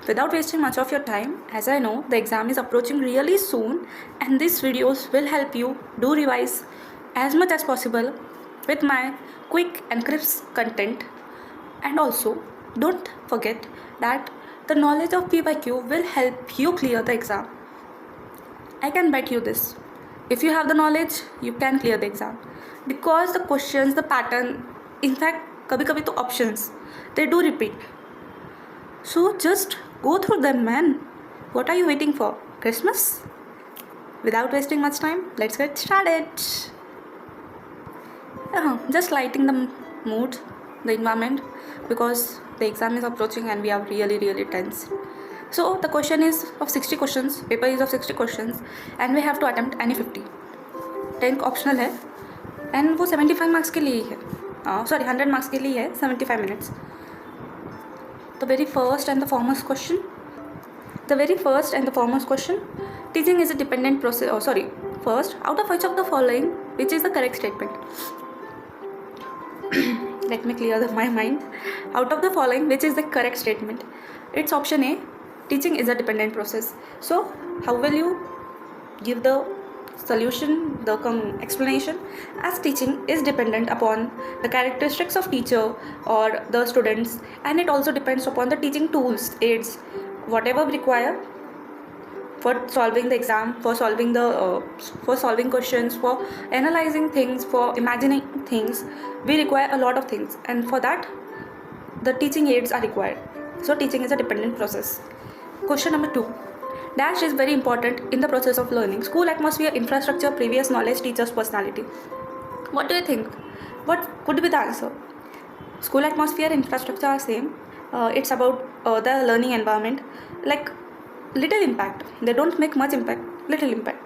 without wasting much of your time, as I know the exam is approaching really soon, and these videos will help you do revise as much as possible with my quick and crisp content. And also, don't forget that the knowledge of PYQ will help you clear the exam. I can bet you this. If you have the knowledge, you can clear the exam. Because the questions, the pattern, in fact, kabhi kabhi to options, they do repeat. So just go through them, man. What are you waiting for? Christmas? Without wasting much time, let's get started. Just lighting the mood, the environment, because the exam is approaching and we are really tense. So the question is of 60 questions, paper is of 60 questions, and we have to attempt any 50. 10 optional है, and वो 75 marks के लिए ही है, sorry 100 marks के लिए है, 75 minutes. The very first and the foremost question, teaching is a dependent process. First, out of which of the following, which is the correct statement? Let me clear my mind. Out of the following, which is the correct statement? It's option A. Teaching is a dependent process. So, how will you give the solution, the explanation? As teaching is dependent upon the characteristics of teacher or the students, and it also depends upon the teaching tools, aids, whatever we require for solving the exam, for solving questions, for analyzing things, for imagining things. We require a lot of things, and for that the teaching aids are required. So teaching is a dependent process. Question number 2. Dash is very important in the process of learning. School atmosphere, infrastructure, previous knowledge, teacher's personality. What do you think? What could be the answer? School atmosphere, infrastructure are same. It's about the learning environment. Like little impact. They don't make much impact. Little impact.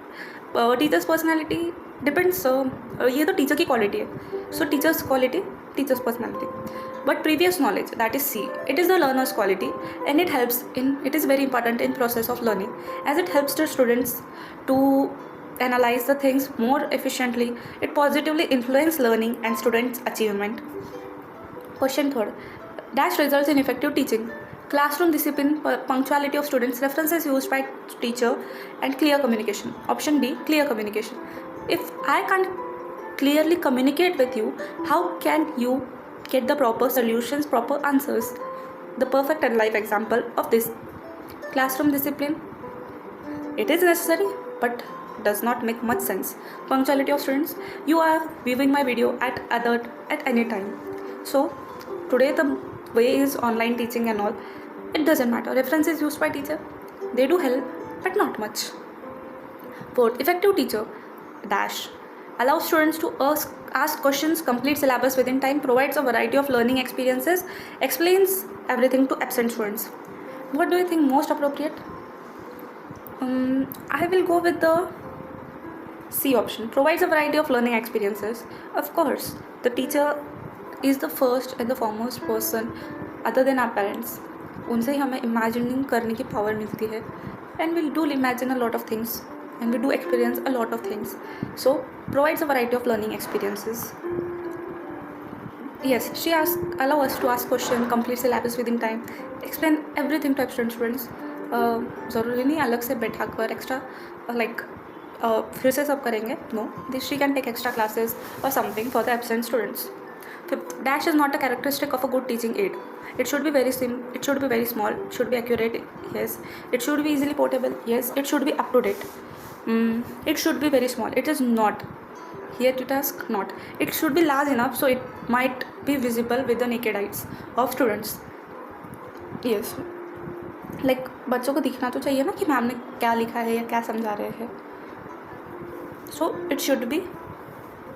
Teacher's personality depends. ये तो teacher की quality है. So teacher's quality, teacher's personality. But previous knowledge, that is C. It is the learner's quality, and it is very important in process of learning, as it helps the students to analyze the things more efficiently. It positively influences learning and students' achievement. Question 3. Dash results in effective teaching. Classroom discipline, punctuality of students, references used by teacher, and clear communication. Option D, clear communication. If I can't clearly communicate with you, how can you get the proper solutions, proper answers? The perfect and live example of this. Classroom discipline, it is necessary but does not make much sense. Punctuality of students, you are viewing my video at any time. So today the way is online teaching and all. It doesn't matter. References used by teacher, they do help but not much. 4. Effective teacher, dash, allows students to ask questions, complete syllabus within time, provides a variety of learning experiences, explains everything to absent students. What do you think most appropriate? I will go with the C option. Provides a variety of learning experiences. Of course, the teacher is the first and the foremost person other than our parents. उनसे ही हमें imagining करने की power मिलती है, and we do imagine a lot of things, and we do experience a lot of things. So provides a variety of learning experiences. Yes, she allow us to ask question, complete syllabus within time, explain everything to absent students. ज़रूरी नहीं अलग से बैठा कर extra फिर से सब करेंगे. No, she can take extra classes or something for the absent students. 5th, dash is not a characteristic of a good teaching aid. It should be very it should be very small. It should be accurate. Yes. It should be easily portable. Yes. It should be up to date. It should be very small. It is not. Here to task not. It should be large enough so it might be visible with the naked eyes of students. Yes. Like बच्चों को दिखना तो चाहिए ना कि ma'am ने क्या लिखा है या क्या समझा रहे हैं. So it should be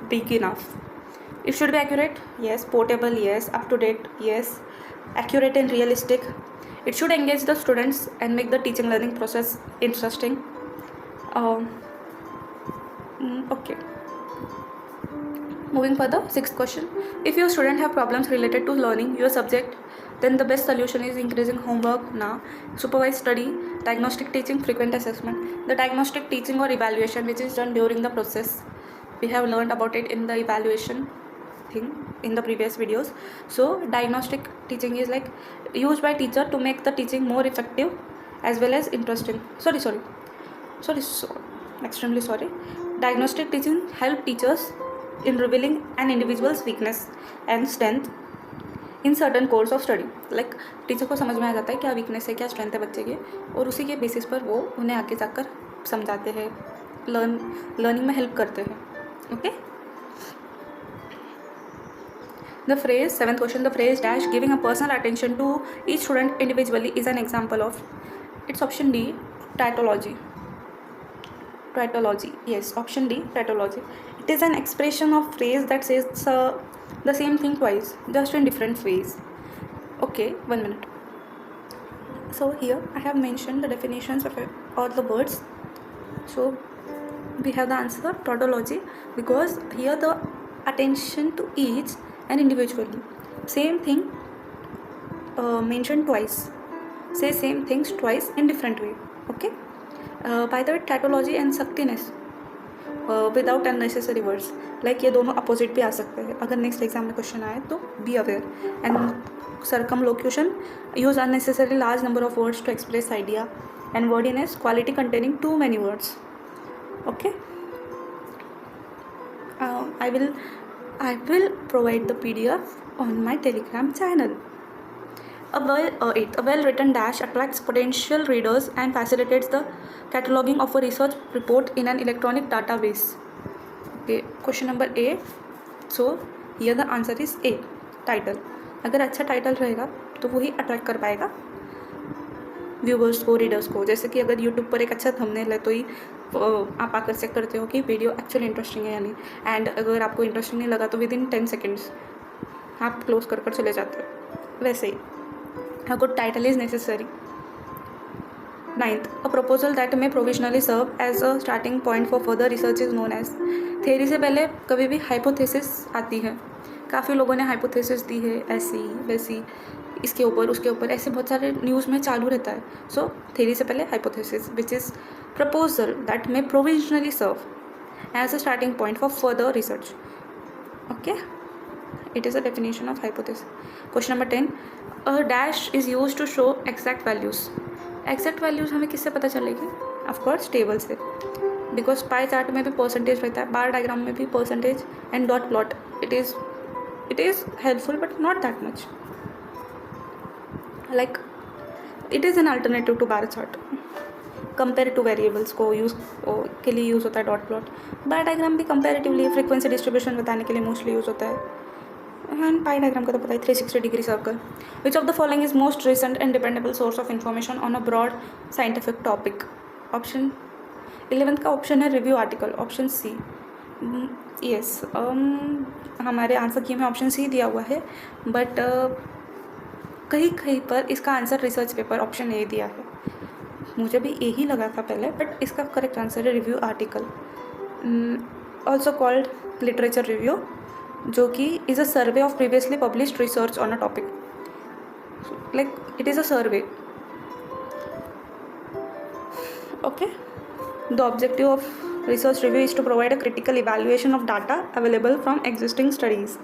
big enough. It should be accurate. Yes. Portable. Yes. Up to date. Yes. Accurate and realistic. It should engage the students and make the teaching learning process interesting. Okay. Moving further, 6th question. If your student have problems related to learning your subject, then the best solution is increasing homework, supervised study, diagnostic teaching, frequent assessment. The diagnostic teaching or evaluation which is done during the process, we have learned about it in the evaluation thing. in the previous videos. So diagnostic teaching is like used by teacher to make the teaching more effective as well as interesting. Extremely sorry. Diagnostic teaching help teachers in revealing an individual's weakness and strength in certain course of study. Like teacher को समझ में आ जाता है क्या weakness है, क्या strength है बच्चे के, और उसी के बेसिस पर वो उन्हें आगे जाकर समझाते हैं, लर्निंग में हेल्प करते हैं. Okay. The phrase, 7th question, the phrase dash giving a personal attention to each student individually is an example of. It's option D, tautology. Yes, option D, tautology. It is an expression of phrase that says the same thing twice, just in different ways. Okay, 1 minute. So here I have mentioned the definitions of all the words. So we have the answer, tautology, because here the attention to each and individually. Same thing mentioned twice. Say same things twice in different way. Okay. By the way, tautology and succinctness without unnecessary words, like ये दोनों opposite भी आ सकते हैं. अगर next exam में question आए तो be aware. And circumlocution, use unnecessary large number of words to express idea. And wordiness, quality containing too many words. Okay. I will provide the PDF on my Telegram channel. A well-written dash attracts potential readers and facilitates the cataloging of a research report in an electronic database. Okay, question number A. So here the answer is A, title. अगर अच्छा title रहेगा तो वही attract कर पाएगा viewers को, readers को. जैसे कि अगर यूट्यूब पर एक अच्छा थंबनेल है तो ही आप आकर चेक करते हो कि वीडियो एक्चुअली इंटरेस्टिंग है या नहीं. एंड अगर आपको इंटरेस्टिंग नहीं लगा तो विद इन 10 सेकेंड्स आप क्लोज कर चले जाते हो. वैसे ही a good title is necessary. 9th, a proposal that may provisionally serve as a starting point for further research is known as. Theory से पहले कभी भी हाइपोथेसिस आती है. काफ़ी लोगों ने हाइपोथेसिस दी है, ऐसी वैसी, इसके ऊपर उसके ऊपर, ऐसे बहुत सारे न्यूज़ में चालू रहता है. सो थ्योरी से पहले hypothesis, which is proposal that may provisionally serve as a starting point for further research. Okay, it is a definition of hypothesis. Question number 10, a dash is used to show exact values. Exact values हमें किससे पता चलेगी? Of course table से, because pie chart में भी percentage रहता है, बार diagram में भी percentage, and dot plot. it is helpful but not that much. Like it is an alternative to bar chart. Comparative variables को यूज़ के लिए यूज़ होता है डॉट प्लॉट. बार डायग्राम भी कंपेरेटिवली फ्रीक्वेंसी डिस्ट्रीब्यूशन बताने के लिए मोस्टली यूज़ होता है. एंड पाई डायग्राम का तो पता है, 360 degree circle. Which of the following is most recent and dependable source of information on a broad scientific topic. Option 11th का ऑप्शन है review article. Option C. Yes, हमारे answer की में option C दिया हुआ है, बट कहीं पर इसका answer research paper option A दिया है. मुझे भी यही लगा था पहले, बट इसका करेक्ट आंसर है review article, also called literature review, जो कि is a survey of previously published research on a topic. Like it is a survey. Okay. The objective of research review is to provide a critical evaluation of data available from existing studies.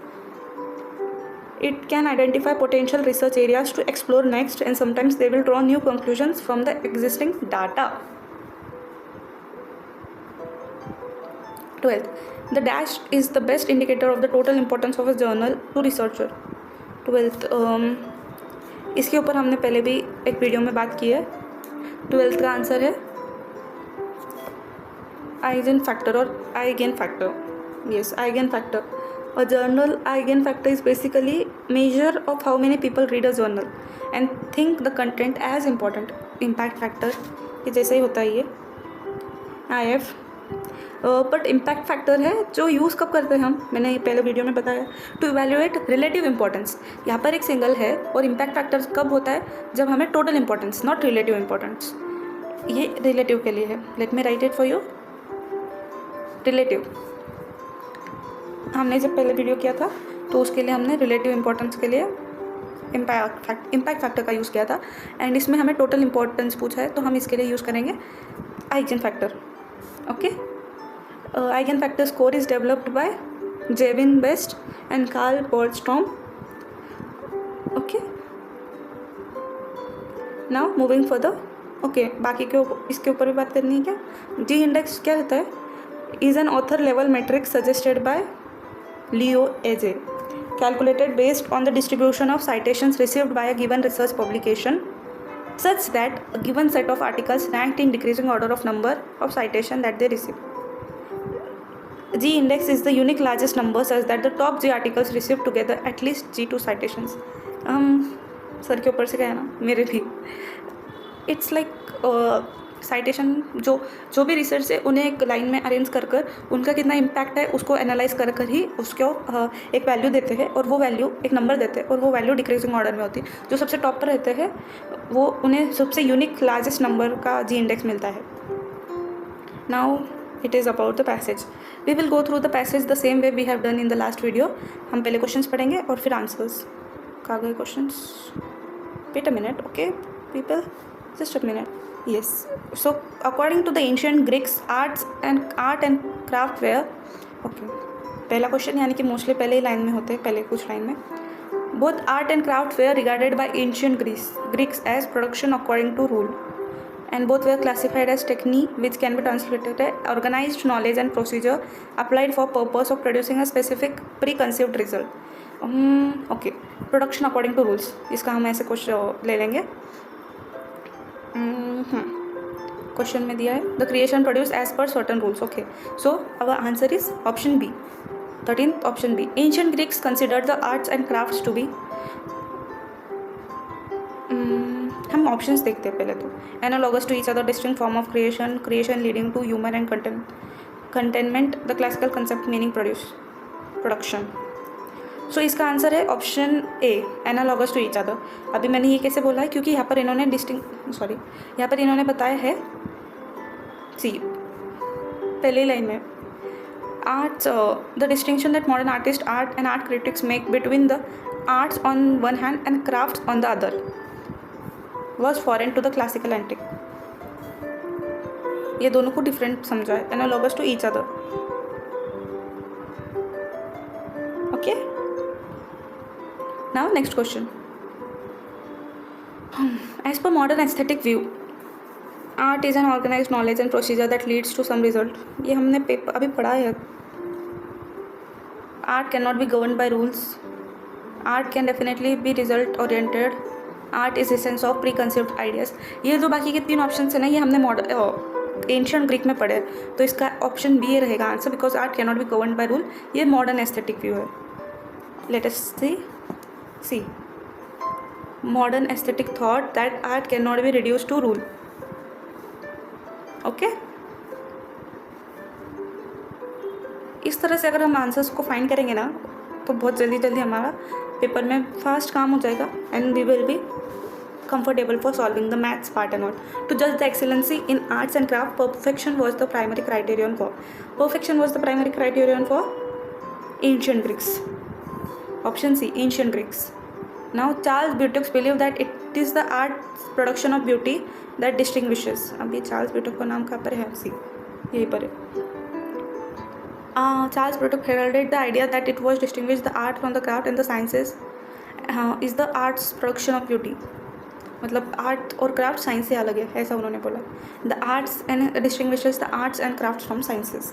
It can identify potential research areas to explore next, and sometimes they will draw new conclusions from the existing data. 12th, the dash is the best indicator of the total importance of a journal to researcher. 12th, इसके ऊपर हमने पहले भी एक video में बात की है. 12th का आंसर है eigenfactor or eigenfactor. Yes, eigenfactor. A journal eigenfactor is basically measure of how many people read a journal and think the content as important. Impact factor ये जैसे ही होता है ये IF. बट इम्पैक्ट फैक्टर है जो use कब करते हैं हम, मैंने पहले वीडियो में बताया, टू इवैल्यूएट रिलेटिव इंपॉर्टेंस. यहाँ पर एक सिंगल है, और इम्पैक्ट फैक्टर कब होता है जब हमें total importance, not relative importance. ये रिलेटिव के लिए है. Let me right it for you. Relative हमने जब पहले वीडियो किया था तो उसके लिए हमने रिलेटिव इंपॉर्टेंस के लिए इम्पैक्ट फैक्टर का यूज़ किया था, एंड इसमें हमें टोटल इंपॉर्टेंस पूछा है तो हम इसके लिए यूज़ करेंगे eigen factor. Okay. Eigen factor score is developed by Jevin West and Carl Bergstrom. Okay, now moving further. Okay, बाकी के इसके ऊपर भी बात करनी है क्या. जी इंडेक्स क्या रहता है. Is an author level metric suggested by Leo Egghe, calculated based on the distribution of citations received by a given research publication, such that a given set of articles ranked in decreasing order of number of citation that they receive. G index is the unique largest number such that the top G articles receive together at least G2 citations. Sir के ऊपर से क्या है ना, मेरे भी. It's like citation जो भी रिसर्च है उन्हें एक लाइन में अरेंज कर कर उनका कितना इम्पैक्ट है उसको एनालाइज कर कर ही उसको एक वैल्यू देते हैं, और वो वैल्यू एक नंबर देते हैं, और वो वैल्यू डिक्रीजिंग ऑर्डर में होती है. जो सबसे टॉप पर रहते हैं वो उन्हें सबसे यूनिक लार्जेस्ट नंबर का जी इंडेक्स मिलता है. Now it is about the passage. We will go through the passage the same way we have done in the last video. हम पहले क्वेश्चंस पढ़ेंगे और फिर आंसर्स. कहाँ गए questions. Wait a minute. Okay people, just a minute. Yes, so according to the ancient Greeks, art and craft were okay. पहला question यानी कि मोस्टली पहले ही लाइन में होते हैं, पहले कुछ लाइन में. Both art and craft were regarded by ancient Greeks as production according to rule, and both were classified as technique, which can be translated as organized knowledge and procedure applied for purpose of producing a specific preconceived result. Okay, production according to rules, इसका हम ऐसे question ले लेंगे. Question में दिया है the creation produce as per certain rules. Okay, so our answer is option B, 13th option B. Ancient Greeks considered the arts and crafts to be. हम options देखते हैं पहले तो. Analogous to each other distinct form of creation leading to human and contentment, the classical concept meaning production. So इसका answer है option A, analogous to each other. अभी मैंने ये कैसे बोला है, क्योंकि यहाँ पर इन्होंने बताया है. सी पहले लाइन में arts, the distinction that modern artist art and art critics make between the arts on one hand and crafts on the other was foreign to the classical antique. ये दोनों को डिफरेंट समझा है, analogous to each other. Okay, now next question. As per modern aesthetic view, art is an organized knowledge and procedure that leads to some result. ये हमने paper अभी पढ़ा है. Art cannot be governed by rules. Art can definitely be result oriented. Art is essence of preconceived ideas. ये जो बाकी के 3 option है ना, ये हमने मॉडर्न एंशियंट ग्रीक में पढ़े, तो इसका ऑप्शन बी रहेगा answer, because art can not be governed by rule. ये मॉडर्न एस्थेटिक व्यू है. Let us see modern aesthetic thought that art cannot be reduced to rule. Okay, इस तरह से अगर हम आंसर्स को फाइंड करेंगे ना तो बहुत जल्दी हमारा पेपर में फास्ट काम हो जाएगा, and we will be comfortable for solving the maths part and all. To judge the excellency in arts and craft, perfection was the primary criterion for ancient Greeks. Option C, ancient Greeks. Now Charles Buteux believed that it is the art production of beauty that distinguishes. अब ये Charles ब्यूटेक का नाम कहाँ पर है. सी यहीं पर है. Charles Buteux heralded the idea that it was distinguish the art from the craft and the sciences is the art's production of beauty. मतलब आर्ट और क्राफ्ट साइंस से अलग है, ऐसा उन्होंने बोला. The arts and distinguishes the arts and crafts from sciences.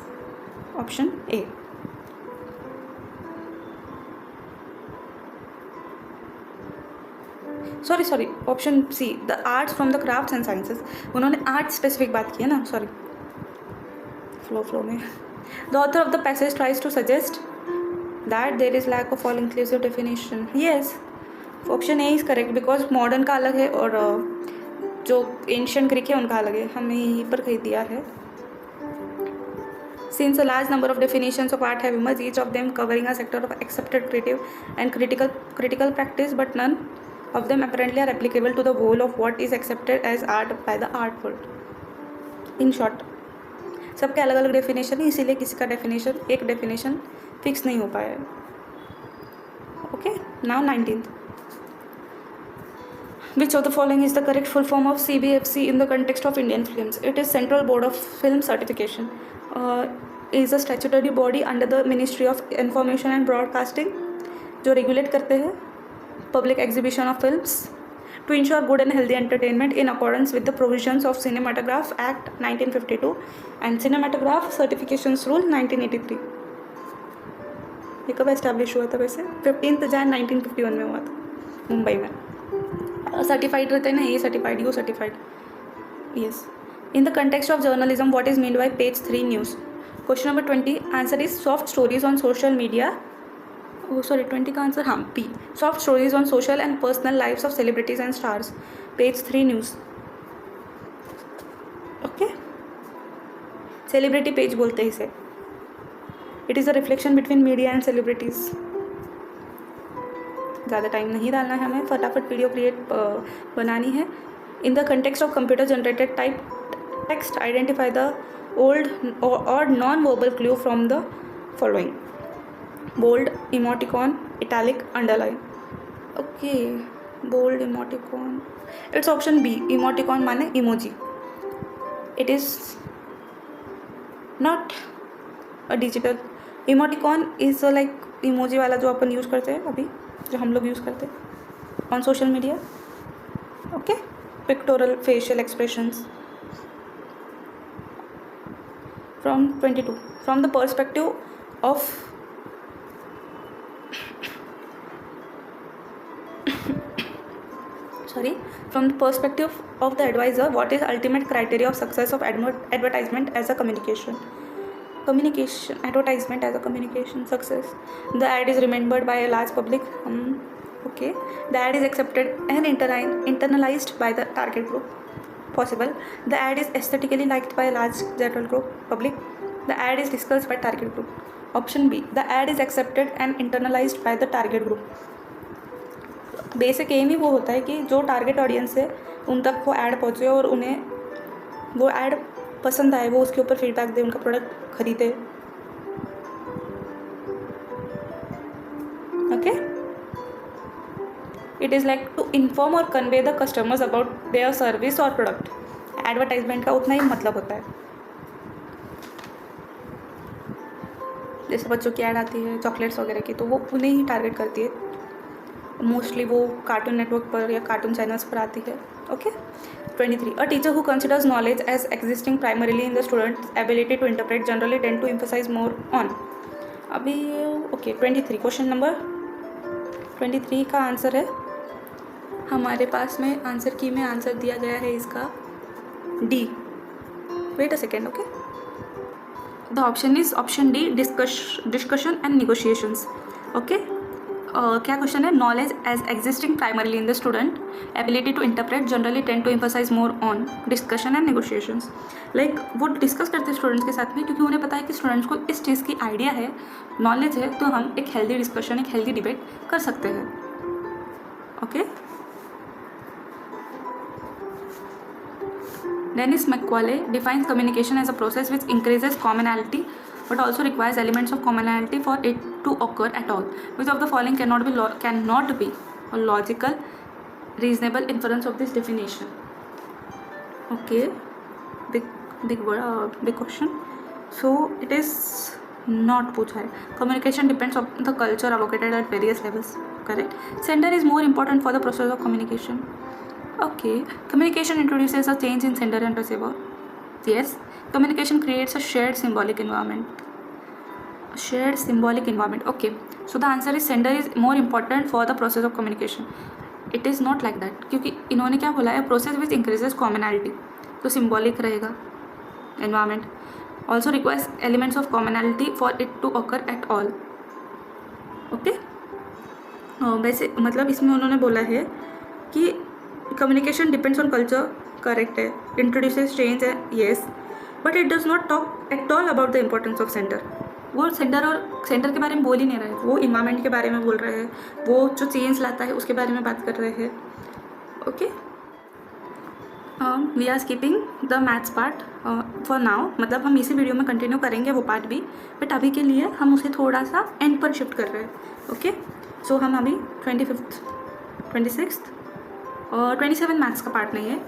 Option A. Sorry option C, the arts from the crafts and sciences. उन्होंने art specific बात की है ना, सॉरी फ्लो में. The author of the passage tries to suggest that there is lack of all inclusive definition. Yes, option A is correct, because modern का अलग है और जो एंशियंट ग्रीक है उनका अलग है. हमें यहीं पर कही दिया है. Since a large number of definitions of art have emerged, each of them covering a sector of accepted creative and critical practice, but none of them apparently are applicable to the whole of what is accepted as art by the art world. In short, सबके अलग अलग definition है, इसीलिए किसी का एक definition fix नहीं हो पाया है. Okay, now 19th. Which of the following is the correct full form of CBFC in the context of Indian films? It is Central Board of Film Certification. Is a statutory body under the ministry of information and broadcasting, जो regulate करते हैं public exhibition of films to ensure good and healthy entertainment in accordance with the provisions of cinematograph act 1952 and cinematograph certifications rule 1983। ये कब establish हुआ था वैसे? 15 जनवरी 1951 में हुआ था मुंबई में। सर्टिफाइड रहते हैं ना, ये certified, you certified, yes. In the context of journalism what is mean by page 3 news? Question number 20 answer is soft stories on social media. Sorry 20 का आंसर हाँ P, soft stories on social and personal lives of celebrities and stars, page 3 news. Okay, celebrity page बोलते हैं इसे। It is a reflection between media and celebrities. ज़्यादा time नहीं डालना है हमें, फटाफट वीडियो बनानी है। In the context of computer generated type text identify the old or non-verbal clue from the following: bold, emoticon, italic, underline. Okay, bold, emoticon, it's option B, emoticon माने emoji. It is not a digital emoticon is like emoji वाला जो अपन use करते हैं अभी, जो हम लोग use करते हैं on social media. Okay, pictorial facial expressions. From 22, from the perspective of from the perspective of the advisor, what is ultimate criteria of success of advertisement as a communication advertisement as a communication success? The ad is remembered by a large public. Okay, the ad is accepted and internalized by the target group. Possible. The ad is aesthetically liked by a large general group public. The ad is discussed by target group. Option B, the ad is accepted and internalized by the target group. Basic aim ही वो होता है कि जो target audience है उन तक वो ऐड पहुँचे और उन्हें वो ऐड पसंद आए, वो उसके ऊपर फीडबैक दे, उनका प्रोडक्ट खरीदे। Okay, it is like to inform और convey the customers about their service और प्रोडक्ट। एडवर्टाइजमेंट का उतना ही मतलब होता है। जैसे बच्चों की ऐड आती है चॉकलेट्स वगैरह की, तो वो उन्हें ही टारगेट करती है। मोस्टली वो कार्टून नेटवर्क पर या कार्टून चैनल्स पर आती है। Okay, 23, a teacher who considers knowledge as existing primarily in the students ability to interpret generally tend to emphasize more on. अभी ओके 23, क्वेश्चन नंबर 23 का आंसर है हमारे पास में आंसर की में आंसर दिया गया है इसका D. Wait a second. Okay, the option is option D, discussion and negotiations. Okay, क्या क्वेश्चन है? Knowledge as existing primarily in the student ability to interpret generally tend to emphasize more on discussion and negotiations. Like वो discuss करते हैं students के साथ में, क्योंकि उन्हें पता है कि स्टूडेंट्स को इस चीज़ की आइडिया है, नॉलेज है, तो हम एक हेल्दी डिस्कशन, एक हेल्दी डिबेट कर सकते हैं। Okay, Dennis McCauley defines communication as a process which increases commonality but also requires elements of commonality for it to occur at all. Which of the following cannot be a logical, reasonable inference of this definition? Okay, big word, big question. So it is not पूछा है। Communication depends on the culture allocated at various levels. Correct. Sender is more important for the process of communication. Okay, communication introduces a change in sender and receiver. Yes, communication creates a shared symbolic environment. Okay, so the answer is sender is more important for the process of communication. It is not like that, क्योंकि इन्होंने क्या बोला है? Process which increases commonality, तो symbolic रहेगा environment. Also requires elements of commonality for it to occur at all. Okay, वैसे मतलब इसमें उन्होंने बोला है कि communication depends on culture, correct है, introduces change है, yes, but it does not talk at all about the importance of sender. वो सेंडर के बारे में बोल ही नहीं रहे, वो इन्वायरमेंट के बारे में बोल रहे हैं, वो जो चेंज लाता है उसके बारे में बात कर रहे हैं। Okay, we are skipping the maths part for now, मतलब हम इसी वीडियो में कंटिन्यू करेंगे वो पार्ट भी, बट अभी के लिए हम उसे थोड़ा सा एंड पर शिफ्ट कर रहे हैं। ओके, सो हम अभी 25th, 26th और 27 मैथ्स का पार्ट नहीं है,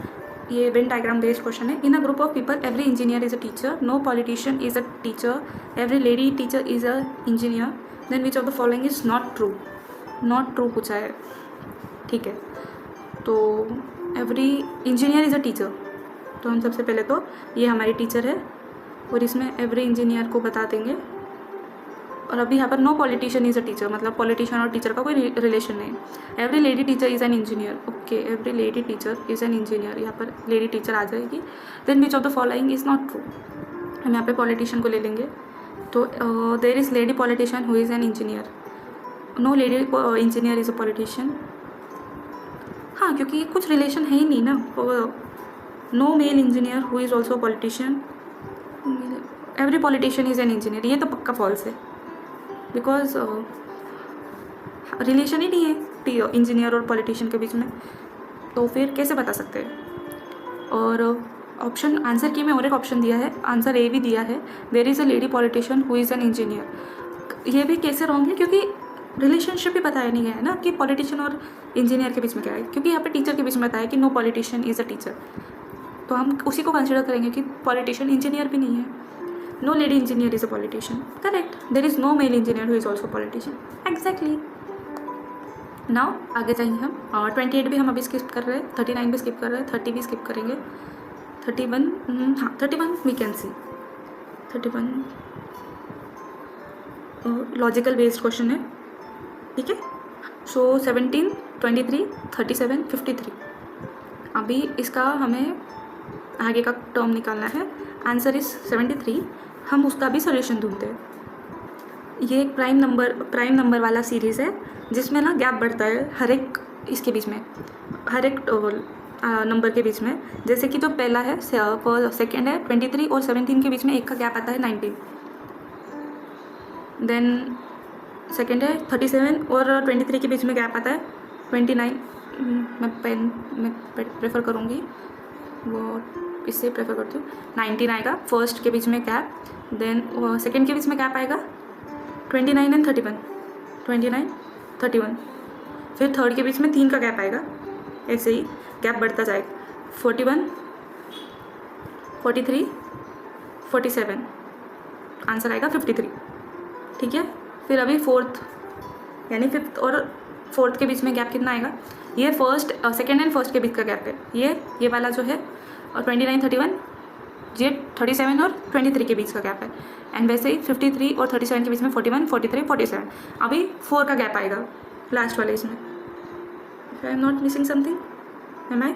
ये वेन डायग्राम बेस्ड क्वेश्चन है. In a group of people every engineer is a teacher, no politician is a teacher, every lady teacher is an engineer, then which of the following is not true. Not true पूछा है. ठीक है, तो every engineer is a teacher, तो हम सबसे पहले तो ये हमारी टीचर है और इसमें एवरी इंजीनियर को बता देंगे. और अभी यहाँ पर no politician is a teacher, मतलब पॉलिटिशियन और टीचर का कोई रिलेशन नहीं. Every lady teacher is an engineer. Okay, every lady teacher is an engineer, यहाँ पर लेडी टीचर आ जाएगी. Then which of the following is not true. हम यहाँ पे पॉलिटिशियन को ले लेंगे. तो there is lady politician who is an engineer. No lady engineer is a politician. हाँ, क्योंकि कुछ रिलेशन है ही नहीं ना. No male engineer who is also politician. Every politician is an engineer, ये तो पक्का फॉल्स है, बिकॉज रिलेशन ही नहीं है इंजीनियर और पॉलिटिशियन के बीच में. तो फिर कैसे बता सकते हैं. और ऑप्शन आंसर की में और एक ऑप्शन दिया है, आंसर ए भी दिया है, there is a lady politician who is an engineer. ये भी कैसे रॉन्ग है, क्योंकि रिलेशनशिप भी बताया नहीं गया है ना कि पॉलिटिशियन और इंजीनियर के बीच में क्या है. क्योंकि यहाँ पे टीचर के बीच में बताया कि no politician is a teacher, तो हम उसी को कंसिडर करेंगे कि पॉलिटिशियन इंजीनियर भी नहीं है. No lady engineer is a politician, correct. There is no male engineer who is also politician, exactly. Now आगे जाएंगे हम. और 28 भी हम अभी स्किप कर रहे हैं, 39 भी स्किप कर रहे हैं, 30 भी स्किप करेंगे, 31 हाँ 31 we can see. 31 logical based question है. ठीक है. सो 17, 23, 37, 53. अभी इसका हमें आगे का टर्म निकालना है. Answer is 73. हम उसका भी सोल्यूशन ढूंढते हैं. ये एक प्राइम नंबर वाला सीरीज़ है जिसमें ना गैप बढ़ता है हर एक इसके बीच में, हर एक नंबर के बीच में. जैसे कि जो पहला है सेकेंड है 23 और 17 के बीच में एक का गैप आता है 19. देन सेकेंड है 37 और 23 के बीच में गैप आता है 29. मैं प्रेफर करूँगी वो, इससे प्रेफर करती हूँ. 19 आएगा फर्स्ट के बीच में गैप. देन सेकेंड के बीच में गैप आएगा 29 एंड 31, 29, 31. फिर थर्ड के बीच में 3 का गैप आएगा. ऐसे ही गैप बढ़ता जाएगा. 41, 43, 47. आंसर आएगा 53. ठीक है. फिर अभी फोर्थ यानी फिफ्थ और फोर्थ के बीच में गैप कितना आएगा. ये सेकेंड एंड फर्स्ट के बीच का गैप है. ये वाला जो है और 29, 31, ये 37 और 23 के बीच का गैप है. एंड वैसे ही 53 और 37 के बीच में 41, 43, 47. अभी 4 का गैप आएगा लास्ट वाले इसमें. I am not missing something, am I.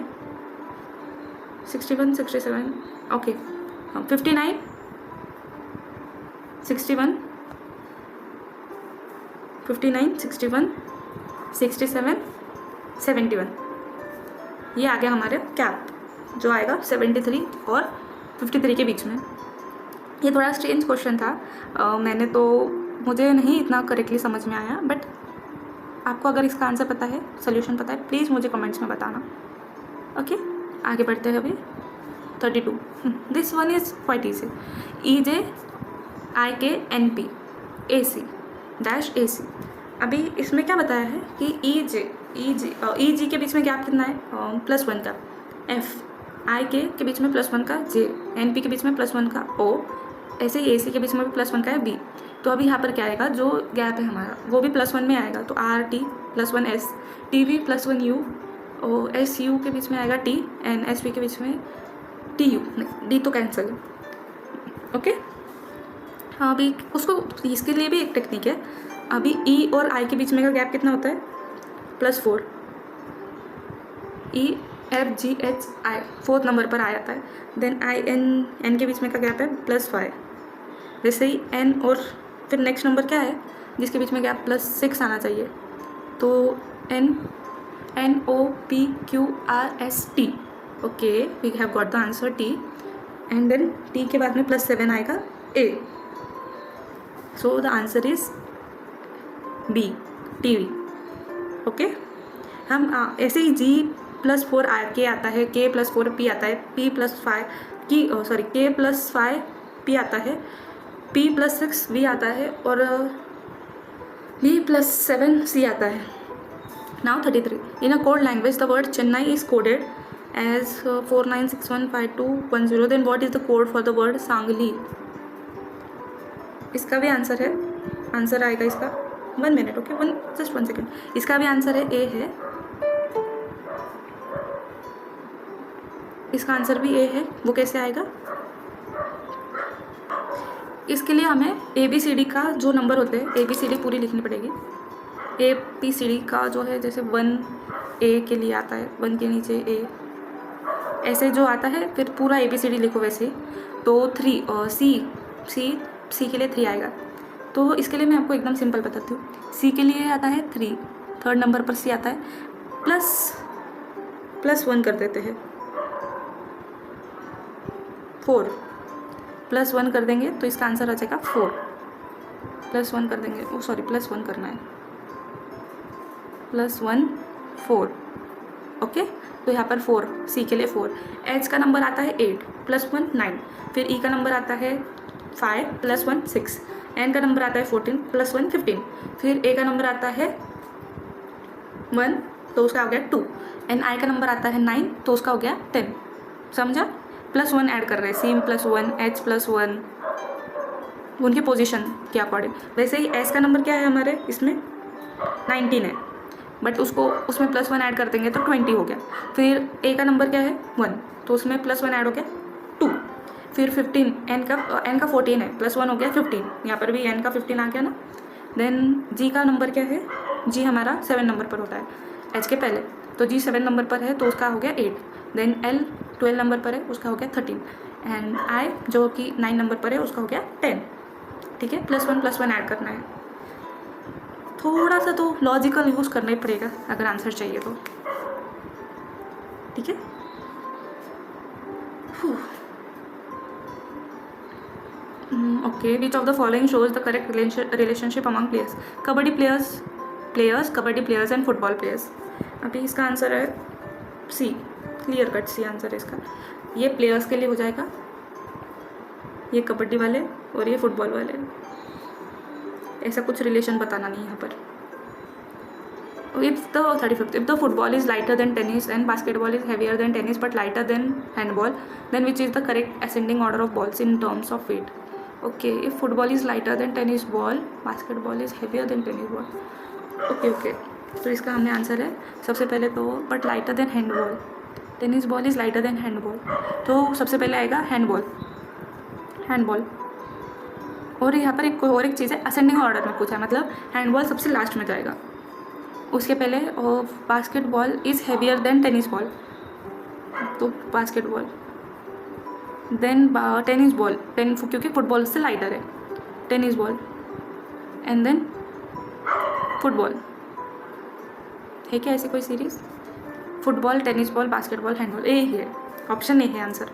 61, 67. Okay. 59, 61, 59, 61, 67, 71. ये आ गया हमारे गैप जो आएगा 73 और 53 के बीच में. ये थोड़ा स्ट्रेंज क्वेश्चन था. मुझे नहीं इतना करेक्टली समझ में आया, बट आपको अगर इसका आंसर पता है, सोल्यूशन पता है, प्लीज़ मुझे कमेंट्स में बताना. ओके. आगे बढ़ते हैं अभी. 32. This one is quite easy. EJIKNP AC dash AC. अभी इसमें क्या बताया है कि EG के बीच में गैप कितना है +1 का, F IK के बीच में +1 का, J NP के बीच में +1 का, O ऐसे ही AC के बीच में भी +1 का है, B. तो अभी यहाँ पर क्या आएगा, जो गैप है हमारा वो भी +1 में आएगा. तो RT +1 S, TV +1 U, और SU के बीच में आएगा T, एंड SV के बीच में TU. नहीं, D तो कैंसिल. ओके. हाँ, अभी उसको इसके लिए भी एक टेक्निक है. अभी E और I के बीच में का गैप कितना होता है +4. EFGHI 4th नंबर पर आ जाता है. देन IN के बीच में का गैप है +5. वैसे ही N और फिर नेक्स्ट नंबर क्या है जिसके बीच में गैप +6 आना चाहिए. तो NOPQRST. Okay, we have got the answer T. And then T के बाद में +7 आएगा A. So the answer is B, TV. Okay. हम ऐसे ही G+4 K आता है, K+4 P आता है, K+5 P आता है, P+6 V आता है, और V+7 C आता है. Now 33. In a code language the word Chennai is coded as 49615210. then what is the code for the word Sangli? इसका भी आंसर है, आंसर आएगा इसका 1 मिनट, ओके, जस्ट 1 सेकेंड। इसका भी आंसर है ए है, इसका आंसर भी ए है। वो कैसे आएगा? इसके लिए हमें ABCD का जो नंबर होते हैं ABCD पूरी लिखनी पड़ेगी। ABCD का जो है जैसे 1A के लिए आता है, 1 के नीचे A, ऐसे जो आता है फिर पूरा ABCD लिखो वैसे ही। तो 3 C के लिए 3 आएगा। तो इसके लिए मैं आपको एकदम सिंपल बताती हूँ। C के लिए आता है 3, थर्ड नंबर पर C आता है, प्लस 1 कर देते हैं, 4 प्लस 1 कर देंगे तो इसका आंसर आ जाएगा 4, प्लस 1 कर देंगे, ओ सॉरी प्लस 1 करना है, +1 4, ओके। तो यहाँ पर 4, C के लिए 4, H का नंबर आता है 8, +1 9, फिर E का नंबर आता है 5, +1 6, N का नंबर आता है 14, +1 15, फिर A का नंबर आता है 1 तो उसका हो गया 2, एंड I का नंबर आता है 9 तो उसका हो गया 10। समझा? +1 ऐड कर रहे हैं, C +1 H +1 उनकी पोजीशन के अकॉर्डिंग। वैसे ही S का नंबर क्या है हमारे इसमें 19 है, बट उसको उसमें +1 ऐड कर देंगे तो 20 हो गया। फिर A का नंबर क्या है 1 तो उसमें +1 ऐड हो गया 2, फिर 15 N का 14 है, +1 हो गया 15, यहाँ पर भी N का 15 आ गया ना। देन G का नंबर क्या है? G हमारा 7 नंबर पर होता है H के पहले, तो G 7 नंबर पर है तो उसका हो गया 8। देन L 12 नंबर पर है, उसका हो गया 13, एंड I जो कि 9 नंबर पर है उसका हो गया 10। ठीक है, +1 ऐड करना है। थोड़ा सा तो लॉजिकल यूज़ करना ही पड़ेगा अगर आंसर चाहिए तो। ठीक है, okay. Which of the following shows the correct relationship among players? Kabaddi players, kabaddi players and football players. अभी इसका आंसर है C, clear cut C answer है इसका। ये प्लेयर्स के लिए हो जाएगा, ये कबड्डी वाले और ये फुटबॉल वाले। ऐसा कुछ रिलेशन बताना नहीं यहाँ पर। If the football is lighter than tennis and basketball is heavier than tennis but lighter than handball, then which is the correct ascending order of balls in terms of weight? Okay, if football is lighter than tennis ball, basketball is heavier than tennis ball. Okay. तो इसका हमने answer है सबसे पहले तो but lighter than handball, tennis ball is lighter than handball, तो सबसे पहले आएगा हैंडबॉल। और यहाँ पर एक चीज़ है, असेंडिंग ऑर्डर में पूछा है, मतलब हैंडबॉल सबसे लास्ट में जाएगा, उसके पहले। और basketball is heavier than tennis ball, तो बास्केटबॉल। देन टेनिस बॉल, क्योंकि फुटबॉल से लाइटर है, tennis ball, and then football. है क्या ऐसी कोई series? Football, tennis ball, basketball, handball, A ही है, ऑप्शन ए है answer.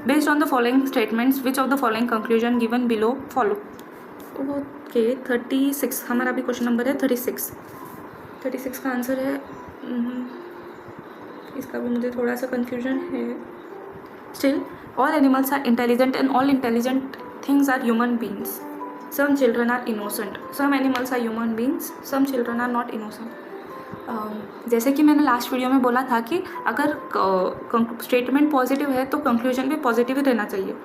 Based on the following statements which of the following conclusion given below follow? Okay, 36 हमारा भी क्वेश्चन नंबर है 36 का आंसर है। इसका भी मुझे थोड़ा सा कन्फ्यूजन है। Still all animals are intelligent and all intelligent things are human beings. Some children are innocent. Some animals are human beings. Some children are not innocent. जैसे कि मैंने लास्ट वीडियो में बोला था कि अगर स्टेटमेंट पॉजिटिव है तो कंक्लूजन भी पॉजिटिव ही रहना चाहिए,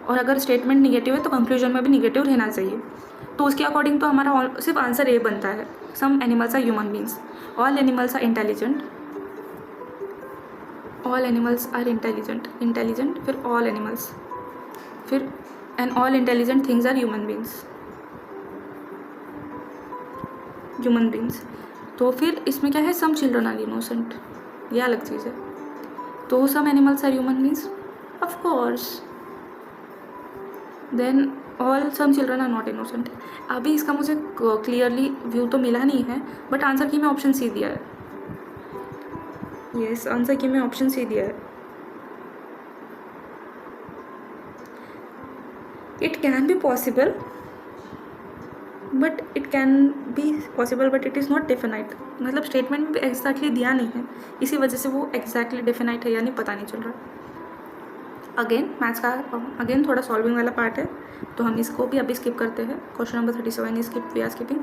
और अगर स्टेटमेंट निगेटिव है तो कंक्लूजन में भी निगेटिव रहना चाहिए। तो उसके अकॉर्डिंग तो हमारा सिर्फ आंसर ए बनता है। Some animals are human beings, all animals are intelligent, फिर ऑल एनिमल्स, फिर and all intelligent things are human beings। तो फिर इसमें क्या है, सम चिल्ड्रन आर इनोसेंट, ये अलग चीज़ है। तो some animals are human beings of course, then all some children are not innocent. अभी इसका मुझे क्लियरली व्यू तो मिला नहीं है, बट आंसर की मैं ऑप्शन सी दिया है। यस, आंसर की मैं ऑप्शन सी दिया है। It can be possible, but it is not definite। मतलब स्टेटमेंट भी एग्जैक्टली दिया नहीं है, इसी वजह से वो एग्जैक्टली डेफिनाइट है या नहीं पता नहीं चल रहा। अगेन मैथ्स का अगेन थोड़ा सॉल्विंग वाला पार्ट है, तो हम इसको भी अभी स्किप करते हैं। Question number 37 we are skipping.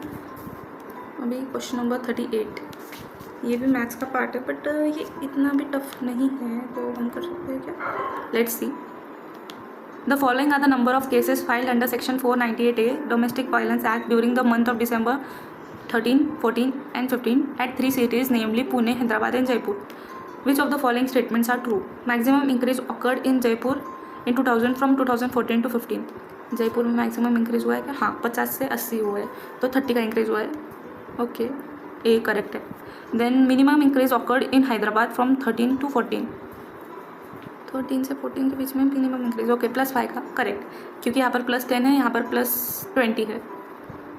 अभी क्वेश्चन नंबर 38। ये भी मैथ्स का पार्ट है, बट ये इतना भी टफ नहीं है, तो हम कर सकते हैं क्या? Let's see. The following are the number of cases filed under section 498A domestic violence act during the month of December 13, 14 and 15 at 3 cities namely Pune, Hyderabad and Jaipur. Which of the following statements are true? Maximum increase occurred in Jaipur in 2000 from 2014 to 15. Jaipur में maximum increase हुआ है क्या? हाँ, 50 से 80 हुआ है, तो 30 का इंक्रीज़ हुआ है. ओके, ए करेक्ट है. Then minimum increase occurred in Hyderabad from 13 to 14. 13 से 14 के बीच में मिनिमम इंक्रीज. ओके, +5 का करेक्ट, क्योंकि यहाँ पर +10 है, यहाँ पर +20 है.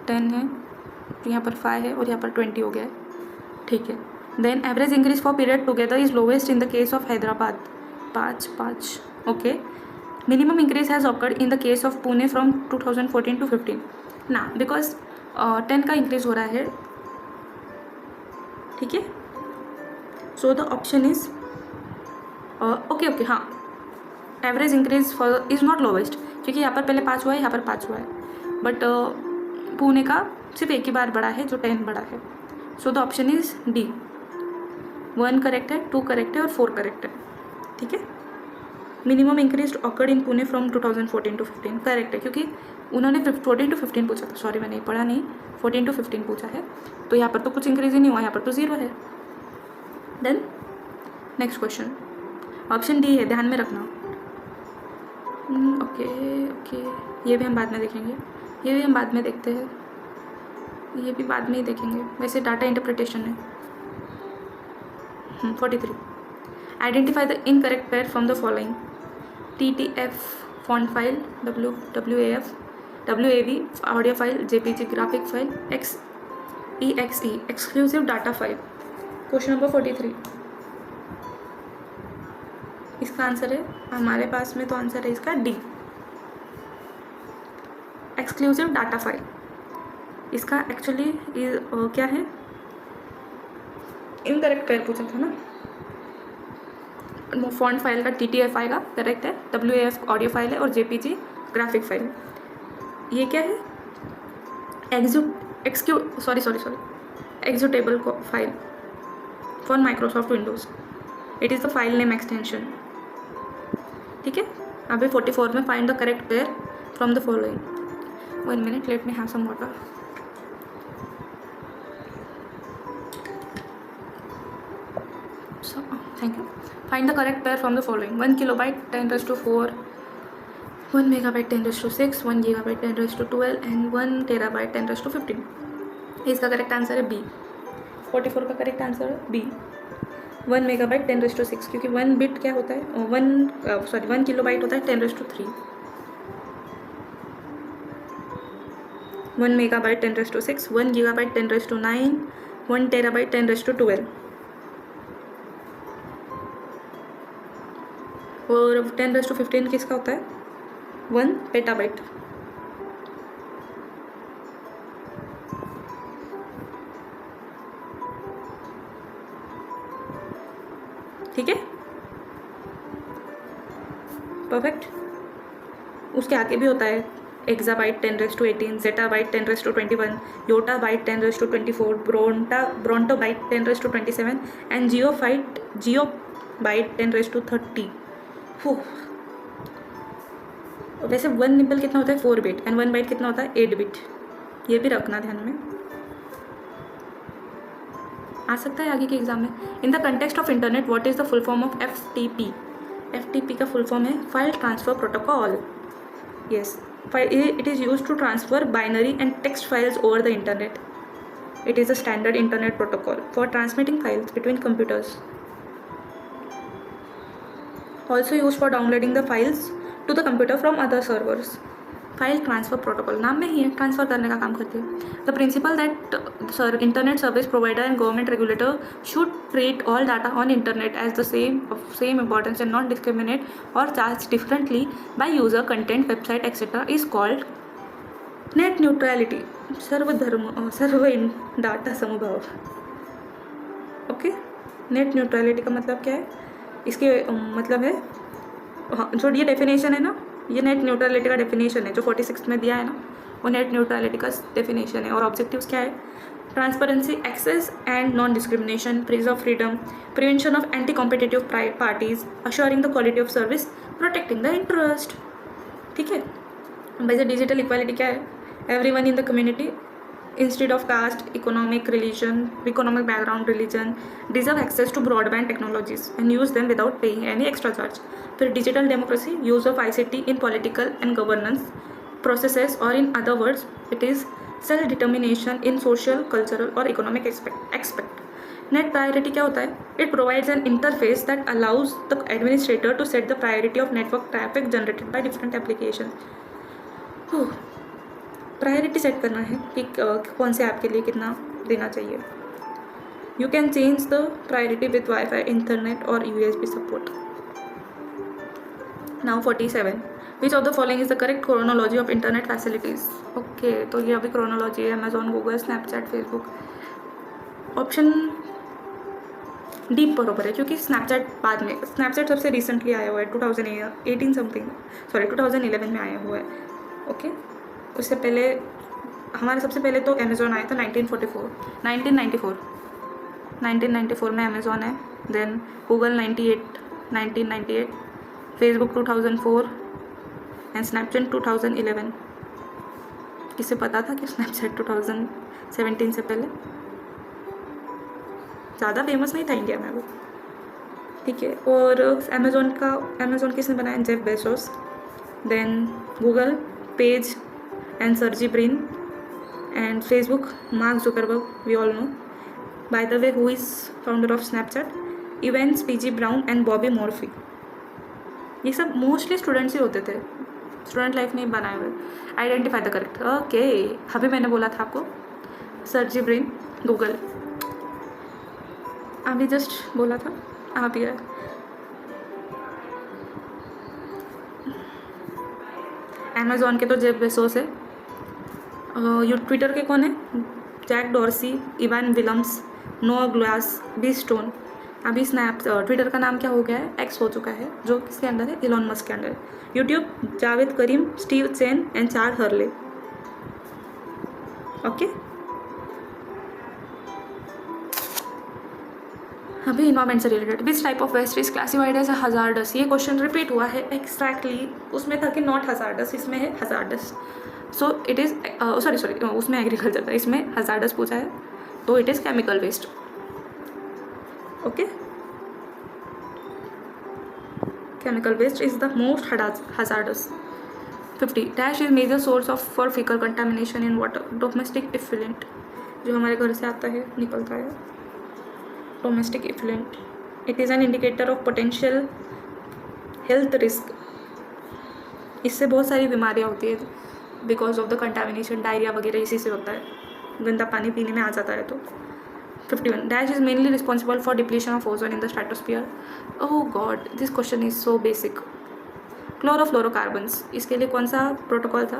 10 है, यहाँ पर 5 है और यहाँ पर 20 हो गया है. ठीक है. Then average increase for period together is lowest in the case of Hyderabad. 5. Okay. Minimum increase has occurred in the case of Pune from 2014 to 15 ना, बिकॉज 10 का इंक्रीज हो रहा है. ठीक है. So the option is okay. हाँ, average increase for is not lowest, क्योंकि यहाँ पर पहले 5 हुआ है, यहाँ पर 5 हुआ है, बट पुणे का सिर्फ एक ही बार बढ़ा है, जो 10 बढ़ा है. So the option is D. 1 correct है, 2 करेक्ट है और 4 करेक्ट है. ठीक है. Minimum increase occurred in Pune from 2014 to 15 correct है, क्योंकि उन्होंने 14 to 15 पूछा था. सॉरी, मैंने पढ़ा नहीं, 14 to 15 पूछा है, तो यहाँ पर तो कुछ इंक्रीज ही नहीं हुआ, यहाँ पर तो 0 है. Then next question, option D है, ध्यान में रखना. ओके, ये भी हम बाद में देखेंगे, ये भी हम बाद में देखते हैं, ये भी बाद में ही देखेंगे. वैसे डाटा इंटरप्रिटेशन है. 43. Identify the incorrect pair from the following. TTF font file, WAF, WAV audio file, JPG graphic file, EXE exclusive data file. Question number 43. इसका आंसर है हमारे पास में, तो आंसर है इसका डी, एक्सक्लूसिव डाटा फाइल. इसका actually क्या है, इनकरेक्ट पेयर पूछा था ना. फॉन्ट फाइल का TTF आएगा, करेक्ट है. WAF ऑडियो फाइल है और JPG ग्राफिक फाइल. ये क्या है, executable file for Microsoft Windows. It is the file name extension. ठीक है. अभी 44 में find the correct pair from the following. 1 minute, let me have some water. Thank you. Find the correct pair from the following. 1 kilobyte 10⁻⁴, 1 megabyte 10⁻�6, 1 gigabyte 10⁻12 and 1 terabyte 10⁻15. इसका correct answer है B. 44 का correct answer है B, 1 megabyte 10⁻6, क्योंकि 1 bit क्या होता है, 1 kilobyte होता है 10⁻3. 1 megabyte 10⁻6, 1 gigabyte 10⁻9, 1 terabyte 10⁻12 और 10⁻15 किसका होता है, 1 पेटाबाइट. ठीक है, परफेक्ट. उसके आगे भी होता है exabyte 10⁻18, zettabyte 10⁻21, yottabyte 10⁻24, brontobyte 10⁻27 and geopbyte 10⁻30. वैसे 1 निबल कितना होता है, 4 बिट, एंड 1 बाइट कितना होता है, 8 बिट. ये भी रखना ध्यान में, आ सकता है आगे के एग्जाम में. In the context of internet, what is the full form of FTP. FTP का फुल फॉर्म है file transfer protocol. Yes, it is used to transfer binary and text files over the internet. It is a standard internet protocol for transmitting files between computers. Also used for downloading the files to the computer from other servers. File transfer protocol, नाम में ही है, transfer करने का काम करती है. The principle that internet service provider and government regulator should treat all data on internet as the same importance and not discriminate और charge differently by user, content, website etcetera is called net neutrality. सर्व data समभाव. Okay, net neutrality का मतलब क्या है, इसके मतलब है, हाँ, जो ये डेफिनेशन है ना, ये नेट न्यूट्रलिटी का डेफिनेशन है जो 46 में दिया है ना, वो नेट न्यूट्रलिटी का डेफिनेशन है. और ऑब्जेक्टिव्स क्या है, transparency, access and non-discrimination, preserve freedom, prevention of anti-competitive parties, assuring the quality of service, protecting the interest. ठीक है. वैसे डिजिटल इक्वालिटी क्या है? Everyone in the community instead of caste, economic background, religion deserve access to broadband technologies and use them without paying any extra charge. फिर digital democracy, use of ICT in political and governance processes, or in other words it is self-determination in social, cultural or economic aspect. Net priority क्या होता है? It provides an interface that allows the administrator to set the priority of network traffic generated by different applications. Priority set करना है कि कौन से app के लिए कितना देना चाहिए. You can change the priority with Wi-Fi, internet or USB support. Now 47. Which of the following is the correct chronology of internet facilities? Okay, तो ये अभी chronology है Amazon, Google, Snapchat, Facebook. Option D बरोबर है क्योंकि Snapchat बाद में, Snapchat सबसे रिसेंटली आया हुआ है 2018 समथिंग, सॉरी 2011 में आया हुआ है. ओके, उससे पहले हमारे सबसे पहले तो अमेजोन आया था 1994 में अमेजोन है. Then Google 1998, Facebook 2004 and Snapchat 2011. किसे पता था कि स्नैपचैट 2017 से पहले? ज़्यादा फेमस नहीं था इंडिया में वो. ठीक है. और अमेजोन किसने बनाया? Jeff Bezos. Then Google, Page and Sergey Brin. And Facebook, Mark Zuckerberg, we all know. By the way, who is founder of Snapchat? Events, PG Brown and Bobby Murphy. ये सब mostly students ही होते थे, student life में बनाए हुए. Identify the correct. Okay, अभी मैंने बोला था आपको सर्जी ब्रेन, गूगल, अभी जस्ट बोला था. आप ये अमेजोन के तो जेफ बेजोस है. यू ट्विटर के कौन है? जैक डॉर्सी, इवान विलियम्स, नोआ ग्लास, बी स्टोन. अभी ट्विटर का नाम क्या हो गया है? एक्स हो चुका है, जो किसके अंडर है? इलॉन मस्क के अंडर है. YouTube, Jawed Karim, Steve Chen and Charles Hurley. Okay, अभी इन्वायरमेंट से related. Which type of waste is classified as hazardous? ये क्वेश्चन रिपीट हुआ है एक्सैक्टली. उसमें था कि नॉट हजार्डस, इसमें है hazardous. So it is sorry उसमें एग्रीकल्चर था, इसमें हजार्डस पूछा है, तो it is chemical waste. Okay, chemical waste is the most hazardous. 50. Dash is major source for fecal contamination in water. Domestic effluent, जो हमारे घर से आता है, निकलता है. Domestic effluent. It is an indicator of potential health risk. इससे बहुत सारी बीमारियाँ होती है because of the contamination. Diarrhoea वगैरह इसी से होता है, गंदा पानी पीने में आ जाता है. तो 51. Dash is mainly responsible for depletion of ozone in the stratosphere. Oh God, this question is so basic. Chlorofluorocarbons, इसके लिए कौन सा प्रोटोकॉल था?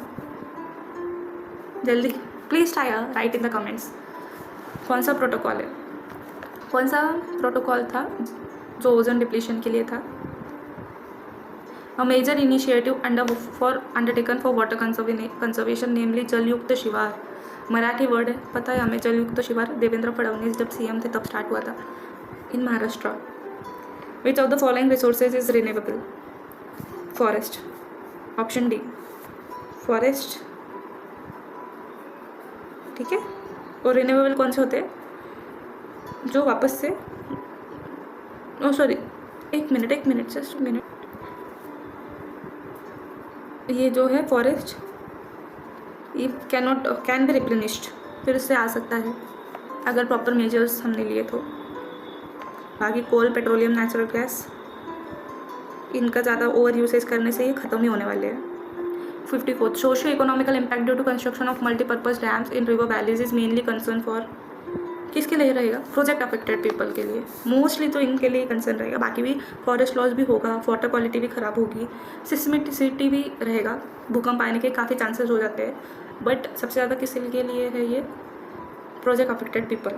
जल्दी please write in the comments. कौन सा प्रोटोकॉल है? कौन सा प्रोटोकॉल था जो ओजोन डिप्लीशन के लिए था? A major initiative undertaken for water conservation, namely जलयुक्त शिवार. मराठी वर्ड है, पता है हमें. जलयुक्त शिवार देवेंद्र फडणवीस जब CM थे तब स्टार्ट हुआ था in Maharashtra. Which of the following resources is renewable? Forest. Option D, forest. ठीक है. और रिन्यूएबल कौन से होते हैं? जो वापस से, सॉरी एक मिनट जस्ट मिनट. ये जो है फॉरेस्ट, ये कैन बी रिप्लेनिश्ड, फिर उससे आ सकता है अगर प्रॉपर मेजर्स हमने लिए तो. बाकी कोल, पेट्रोलियम, नेचुरल गैस, इनका ज़्यादा ओवर यूसेज करने से ये ख़त्म ही होने वाले हैं. 54. Socio economical impact due to construction of multipurpose dams in river valleys is mainly concern for. किसके लिए रहेगा? प्रोजेक्ट अफेक्टेड पीपल के लिए मोस्टली, तो इनके लिए कंसर्न रहेगा. बाकी भी फॉरेस्ट लॉस भी होगा, वाटर क्वालिटी भी ख़राब होगी, सिस्मिटिसिटी भी रहेगा, भूकंप आने के काफ़ी चांसेस हो जाते हैं. बट सबसे ज़्यादा किस के लिए है? ये प्रोजेक्ट अफेक्टेड पीपल,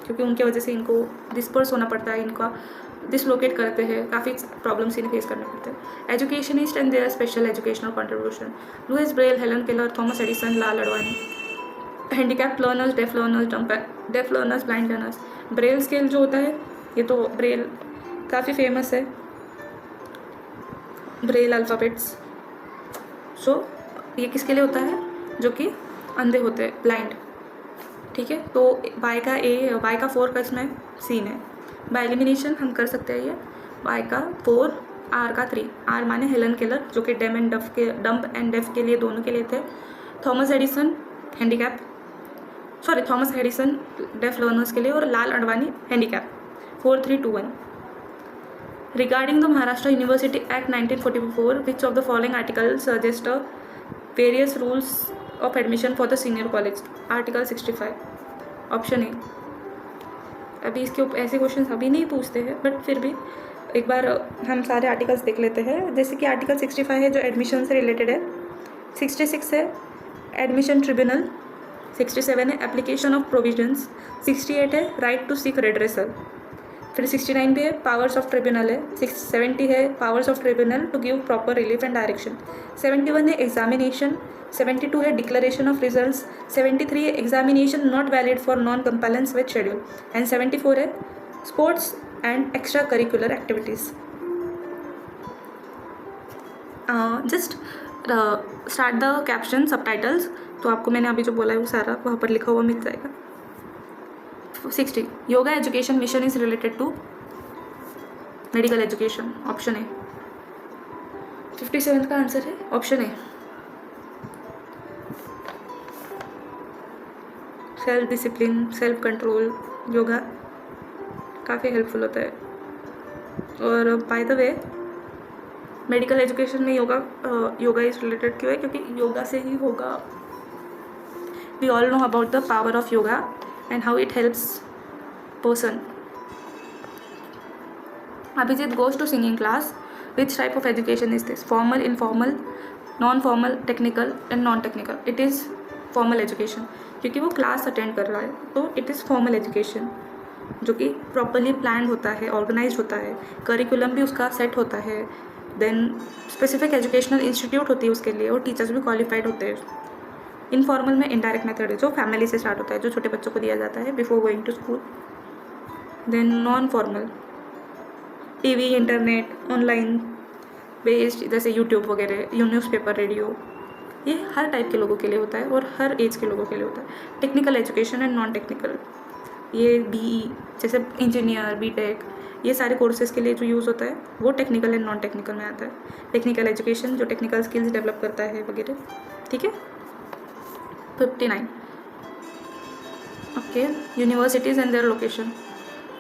क्योंकि उनके वजह से इनको डिस्पर्स होना पड़ता है, इनका डिसलोकेट करते हैं, काफ़ी प्रॉब्लम्स इन्हें फेस करने पड़ते हैं. Educationist and their special educational contribution. Louis Braille, Helen Keller, Thomas Edison, Lal Advani. Handicap learners, deaf learners, deaf learners, blind learners. Braille scale जो होता है, ये तो ब्रेल काफ़ी फेमस है, ब्रेल अल्फ़ाबेट्स। सो ये किसके लिए होता है? जो कि अंधे होते हैं, ब्लाइंड। ठीक है, तो y का A, y का 4 का इसमें सीन है। बाय एलिमिनेशन हम कर सकते हैं ये, y का 4, r का 3। r माने हेलन केलर जो कि डम्प एंड डेफ के लिए, दोनों के लिए थे। Thomas Edison Thomas Edison deaf learners के लिए, और Lal Advani handicap. 4, 3, 2, 1। Regarding the Maharashtra University Act 1944, which of the following articles suggest various rules of admission for the senior college? Article 65, option A. अभी इसके ऐसे क्वेश्चन अभी नहीं पूछते हैं, बट फिर भी एक बार हम सारे आर्टिकल्स देख लेते हैं। जैसे कि आर्टिकल 65 है जो एडमिशन से रिलेटेड है, 66 है एडमिशन ट्रिब्यूनल, 67 है एप्लीकेशन ऑफ प्रोविजंस, 68 है राइट टू सीक रेड्रेसल, फिर 69 भी है पावर्स ऑफ ट्रिब्यूनल है, 70 है powers of tribunal to give proper relief and direction, 71 है एग्जामिनेशन, 72 है डिक्लेरेशन ऑफ रिजल्ट्स, 73 है examination not valid for non compliance with schedule, and 74 है sports and extra curricular activities. Just start the caption subtitles. तो आपको मैंने अभी जो बोला है वो सारा वहाँ पर लिखा हुआ मिल जाएगा। 60 yoga education mission is related to medical education, option A. 57 का आंसर है option A, self discipline, self control. Yoga काफ़ी हेल्पफुल होता है। और by the way medical education में योगा इज रिलेटेड क्यों है? क्योंकि योगा से ही होगा। We all know about the power of yoga and how it helps person. Abhijit goes to singing class. Which type of education is this? Formal, informal, non-formal, technical and non-technical. It is formal education क्योंकि वो class attend कर रहा है, तो it is formal education जो कि properly plan होता है, ऑर्गेनाइज होता है, करिकुलम भी उसका सेट होता है, देन स्पेसिफिक एजुकेशनल इंस्टीट्यूट होती है उसके लिए, और टीचर्स भी क्वालिफाइड होते हैं। इनफॉर्मल में इनडायरेक्ट मेथड है जो फैमिली से स्टार्ट होता है, जो छोटे बच्चों को दिया जाता है before going to school. Then non formal TV, internet, online based जैसे यूट्यूब वगैरह, न्यूज़पेपर, रेडियो, ये हर टाइप के लोगों के लिए होता है और हर एज के लोगों के लिए होता है। Technical education and non technical, ये BE जैसे इंजीनियर, BTech, ये सारे कोर्सेज़ के लिए जो यूज़ होता है वो टेक्निकल एंड नॉन टेक्निकल में आता है। टेक्निकल एजुकेशन जो टेक्निकल स्किल्स डेवलप करता है वगैरह, ठीक है। 59 okay, universities and their location.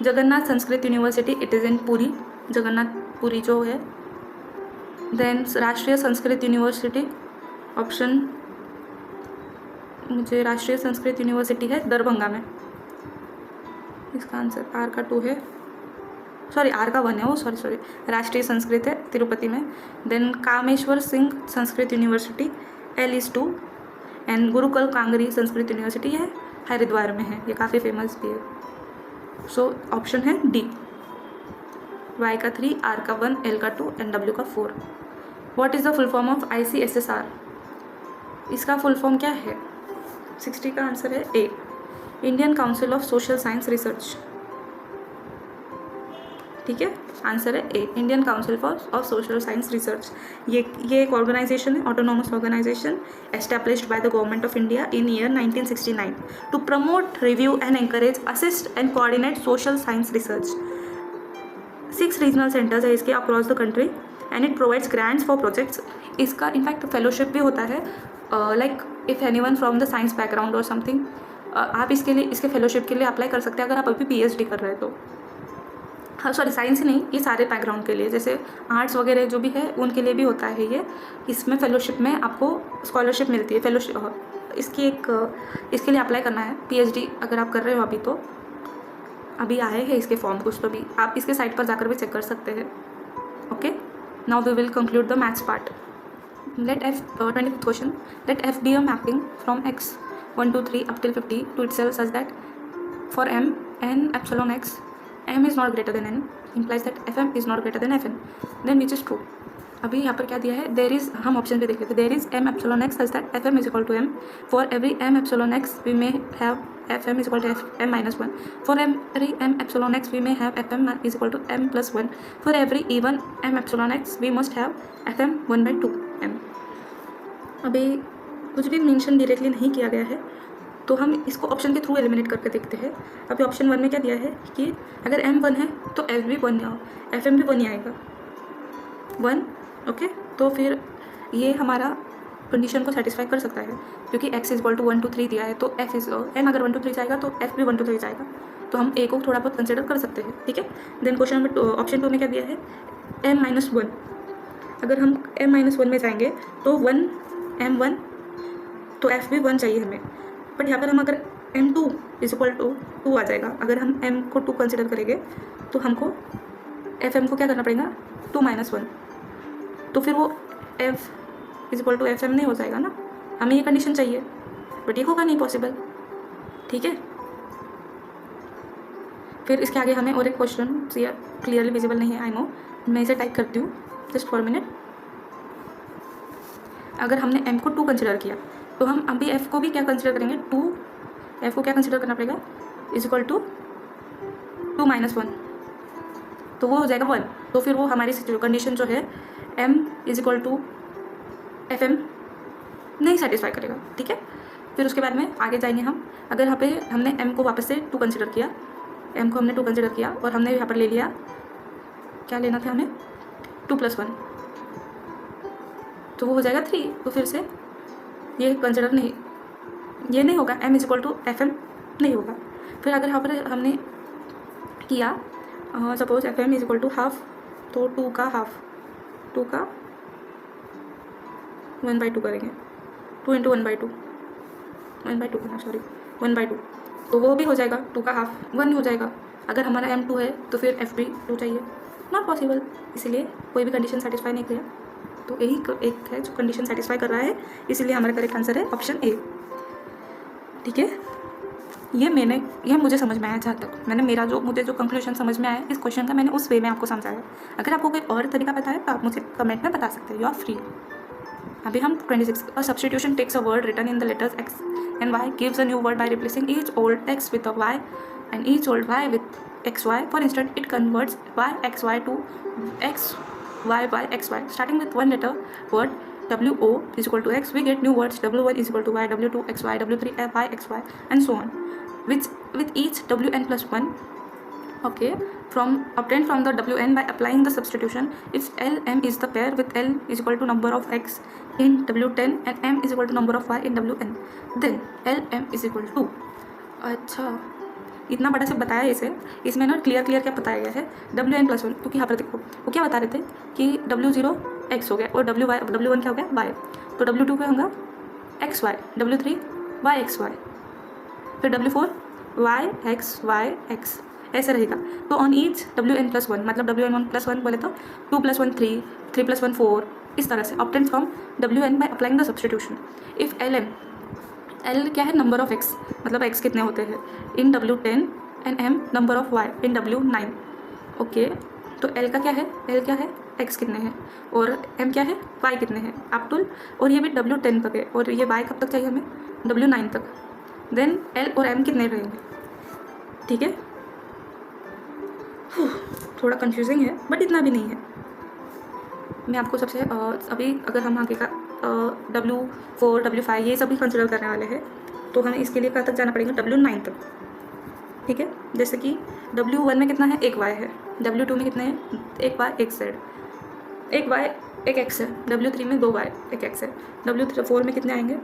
Jagannath Sanskrit university, it is in Puri, Jagannath Puri जो है। देन राष्ट्रीय संस्कृत यूनिवर्सिटी, ऑप्शन मुझे राष्ट्रीय संस्कृत यूनिवर्सिटी है दरभंगा में, इसका आंसर R का 2 है, सॉरी R का 1 है वो, सॉरी राष्ट्रीय संस्कृत है तिरुपति में। Then Kameshwar Singh Sanskrit university, L is 2, and Gurukul Kangri Sanskrit university है हरिद्वार में है, ये काफ़ी फेमस भी है। सो ऑप्शन है D, Y का 3, R का 1, L का 2 एंड W का 4। What is the full form of ICSSR? इसका फुल फॉर्म क्या है? 60 का आंसर है A, Indian Council of Social science Research, ठीक है, आंसर है A, Indian Council of Social science Research. ये एक ऑर्गेनाइजेशन है, autonomous organization established by the government of India in year 1969 to promote, review and encourage, assist and coordinate social science research. 6 regional centres है इसके across the country and it provides grants for projects. इसका in fact fellowship भी होता है, like if anyone from the science background और something, आप इसके fellowship के लिए अप्लाई कर सकते हैं अगर आप अभी PhD कर रहे हैं तो। हाँ सॉरी, साइंस ही नहीं, ये सारे बैकग्राउंड के लिए, जैसे आर्ट्स वगैरह जो भी है उनके लिए भी होता है ये। इसमें फेलोशिप में आपको स्कॉलरशिप मिलती है, फेलोशिप इसके लिए अप्लाई करना है। PhD अगर आप कर रहे हो अभी, तो अभी आए हैं इसके फॉर्म कुछ, तो भी आप इसके साइट पर जाकर भी चेक कर सकते हैं। Okay, now we will conclude the maths part. Let F 25th question, let F be a mapping from x 1 2 3 up till 50 to itself such that for m n epsilon x m is not greater than n implies that fm is not greater than fn, then which is true? अभी यहाँ पर क्या दिया है, there is, हम option पे देख लेते हैं, there is M epsilon X such that F M is equal to M, for every M epsilon X we may have F M is equal to F M minus one, for every M epsilon X we may have F M is equal to M plus one, for every even M epsilon X we must have F M one by two M. अभी कुछ भी mention directly नहीं किया गया है, तो हम इसको ऑप्शन के थ्रू एलिमिनेट करके देखते हैं। अभी ऑप्शन वन में क्या दिया है कि अगर एम वन है तो एफ भी वन एफ एम भी वन ही आएगा, वन। ओके, तो फिर ये हमारा कंडीशन को सेटिस्फाई कर सकता है, क्योंकि एक्स इज इक्वल टू 1 2 3 दिया है, तो एफ इज एम अगर 1 2 3 जाएगा तो एफ भी 1 2 3 जाएगा, तो हम ए को थोड़ा बहुत कंसिडर कर सकते हैं। ठीक है, then question number option two में क्या दिया है, एम माइनस वन, अगर हम एम माइनस वन में जाएंगे तो वन एम वन, तो एफ भी वन चाहिए हमें, बट यहाँ पर हम अगर M two is equal to two आ जाएगा, अगर हम एम को टू कंसिडर करेंगे तो हमको एफ एम को क्या करना पड़ेगा, टू माइनस वन, तो फिर वो F is equal to F M नहीं हो जाएगा ना, हमें ये कंडीशन चाहिए, बट ये होगा नहीं पॉसिबल। ठीक है, फिर इसके आगे हमें और एक क्वेश्चन क्लियरली विजिबल नहीं है, आई नो, मैं इसे टाइप करती हूँ जस्ट फॉर मिनट। अगर हमने एम को टू कंसिडर किया तो हम अभी एफ को भी क्या कंसिडर करेंगे, टू, एफ को क्या कंसिडर करना पड़ेगा, is equal to two minus one, तो वो हो जाएगा वन, तो फिर वो हमारी कंडीशन जो है M is equal to F M नहीं सेटिस्फाई करेगा। ठीक है, फिर उसके बाद में आगे जाएंगे हम, अगर यहाँ पे हमने एम को वापस से टू कंसिडर किया, एम को हमने टू कंसिडर किया और हमने यहाँ पर ले लिया, क्या लेना था हमें, टू प्लस वन, तो वो हो जाएगा थ्री, तो फिर से ये कंसिडर नहीं, ये नहीं होगा, M is equal to F M नहीं होगा। फिर अगर यहाँ पर हमने किया suppose F M is equal to half, तो टू का हाफ, टू का वन बाई टू करेंगे, two into one by two, one by two करना, सॉरी वन बाई टू, तो वो भी हो जाएगा, टू का हाफ वन हो जाएगा। अगर हमारा एम टू है तो फिर एफ भी टू चाहिए, नॉट पॉसिबल, इसीलिए कोई भी कंडीशन सेटिस्फाई नहीं किया, तो यही एक है जो कंडीशन सेटिस्फाई कर रहा है, इसीलिए हमारा करेक्ट आंसर है ऑप्शन ए। ठीक है, ये मुझे समझ में आया, जहाँ तक मुझे जो कंक्लूजन समझ में आया इस क्वेश्चन का, मैंने उस वे में आपको समझाया। अगर आपको कोई और तरीका पता है तो आप मुझे कमेंट में बता सकते हैं, यू आर फ्री। अभी हम 26, a substitution takes a word written in the letters X and Y gives a new word by replacing each old X with a Y and each old Y with X Y. For instance it converts Y X Y to X y by x y. Starting with one letter word wo is equal to x, we get new words w1 is equal to y, w2 xy, w3 y xy, and so on, which with each wn plus 1, okay, from obtained from the wn by applying the substitution. If lm is the pair with l is equal to number of x in w10 and m is equal to number of y in wn, then lm is equal to, अच्छा इतना बड़ा से बताया इसे, इसमें ना clear क्या बताया गया है, डब्ल्यू एन प्लस वन, क्योंकि यहाँ पर देखो वो क्या बता रहे थे कि W0 x हो गया और W1 क्या हो गया y, तो W2 पे होगा X Y, W3 y X Y, फिर W4 y X Y X, ऐसे रहेगा। तो on each wn plus one, मतलब wn1 प्लस वन बोले तो 2 प्लस 1 3, 3 प्लस 1 4, इस तरह से obtain from wn by applying the substitution. If L क्या है, नंबर ऑफ एक्स, मतलब एक्स कितने होते हैं in W10 and M number of Y in W9। Okay, तो एल का क्या है, एक्स कितने हैं, और एम क्या है, वाई कितने हैं अप टू, और ये भी W10 तक है, और ये वाई कब तक चाहिए हमें, W9 तक। देन एल और एम कितने रहेंगे। ठीक है, थोड़ा कंफ्यूजिंग है बट इतना भी नहीं है। मैं आपको सबसे अभी अगर हम आगे का W4 W5 ये सभी कंसिडर करने वाले हैं, तो हमें इसके लिए कहाँ तक जाना पड़ेगा, W9 तक। ठीक है, जैसे कि W1 में कितना है, एक y है, W2 में कितने हैं, एक y एक z, एक y एक x है, W3 में दो y एक x है, W4 में कितने आएंगे,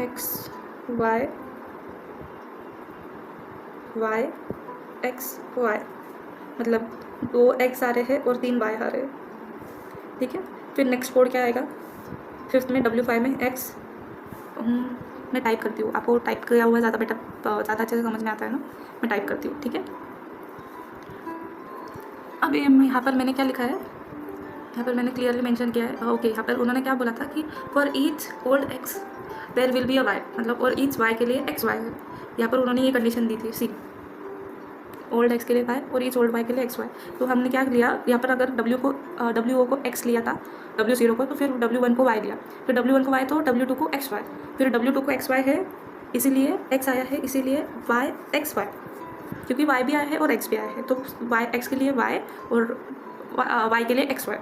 x y y x y, मतलब दो x आ रहे हैं और तीन y आ रहे हैं। ठीक है, फिर नेक्स्ट कोड क्या आएगा, फिफ्थ में W5 में x, मैं टाइप करती हूँ, आपको टाइप किया हुआ ज़्यादा बेटर, ज़्यादा अच्छे से समझ में आता है ना, मैं टाइप करती हूँ। ठीक है, अभी यहाँ पर मैंने क्या लिखा है, यहाँ पर मैंने क्लियरली मेंशन किया है। ओके, यहाँ पर उन्होंने क्या बोला था कि for each old X there will be a Y, मतलब और ईच वाई के लिए एक्स वाई है, यहाँ पर उन्होंने ये कंडीशन दी थी सी। ओल्ड एक्स के लिए वाई और ईच ओल्ड वाई के लिए एक्स वाई। तो हमने क्या लिया यहाँ पर, अगर डब्ल्यू ओ को एक्स लिया था, W0 को, तो फिर W1 को वाई लिया, फिर W1 को वाई तो W2 को एक्स वाई, फिर W2 को एक्स वाई है इसीलिए एक्स आया है, इसीलिए वाई एक्स वाई, क्योंकि वाई भी आया है और एक्स भी आया है, तो वाई एक्स के लिए वाई और वाई के लिए एक्स वाई।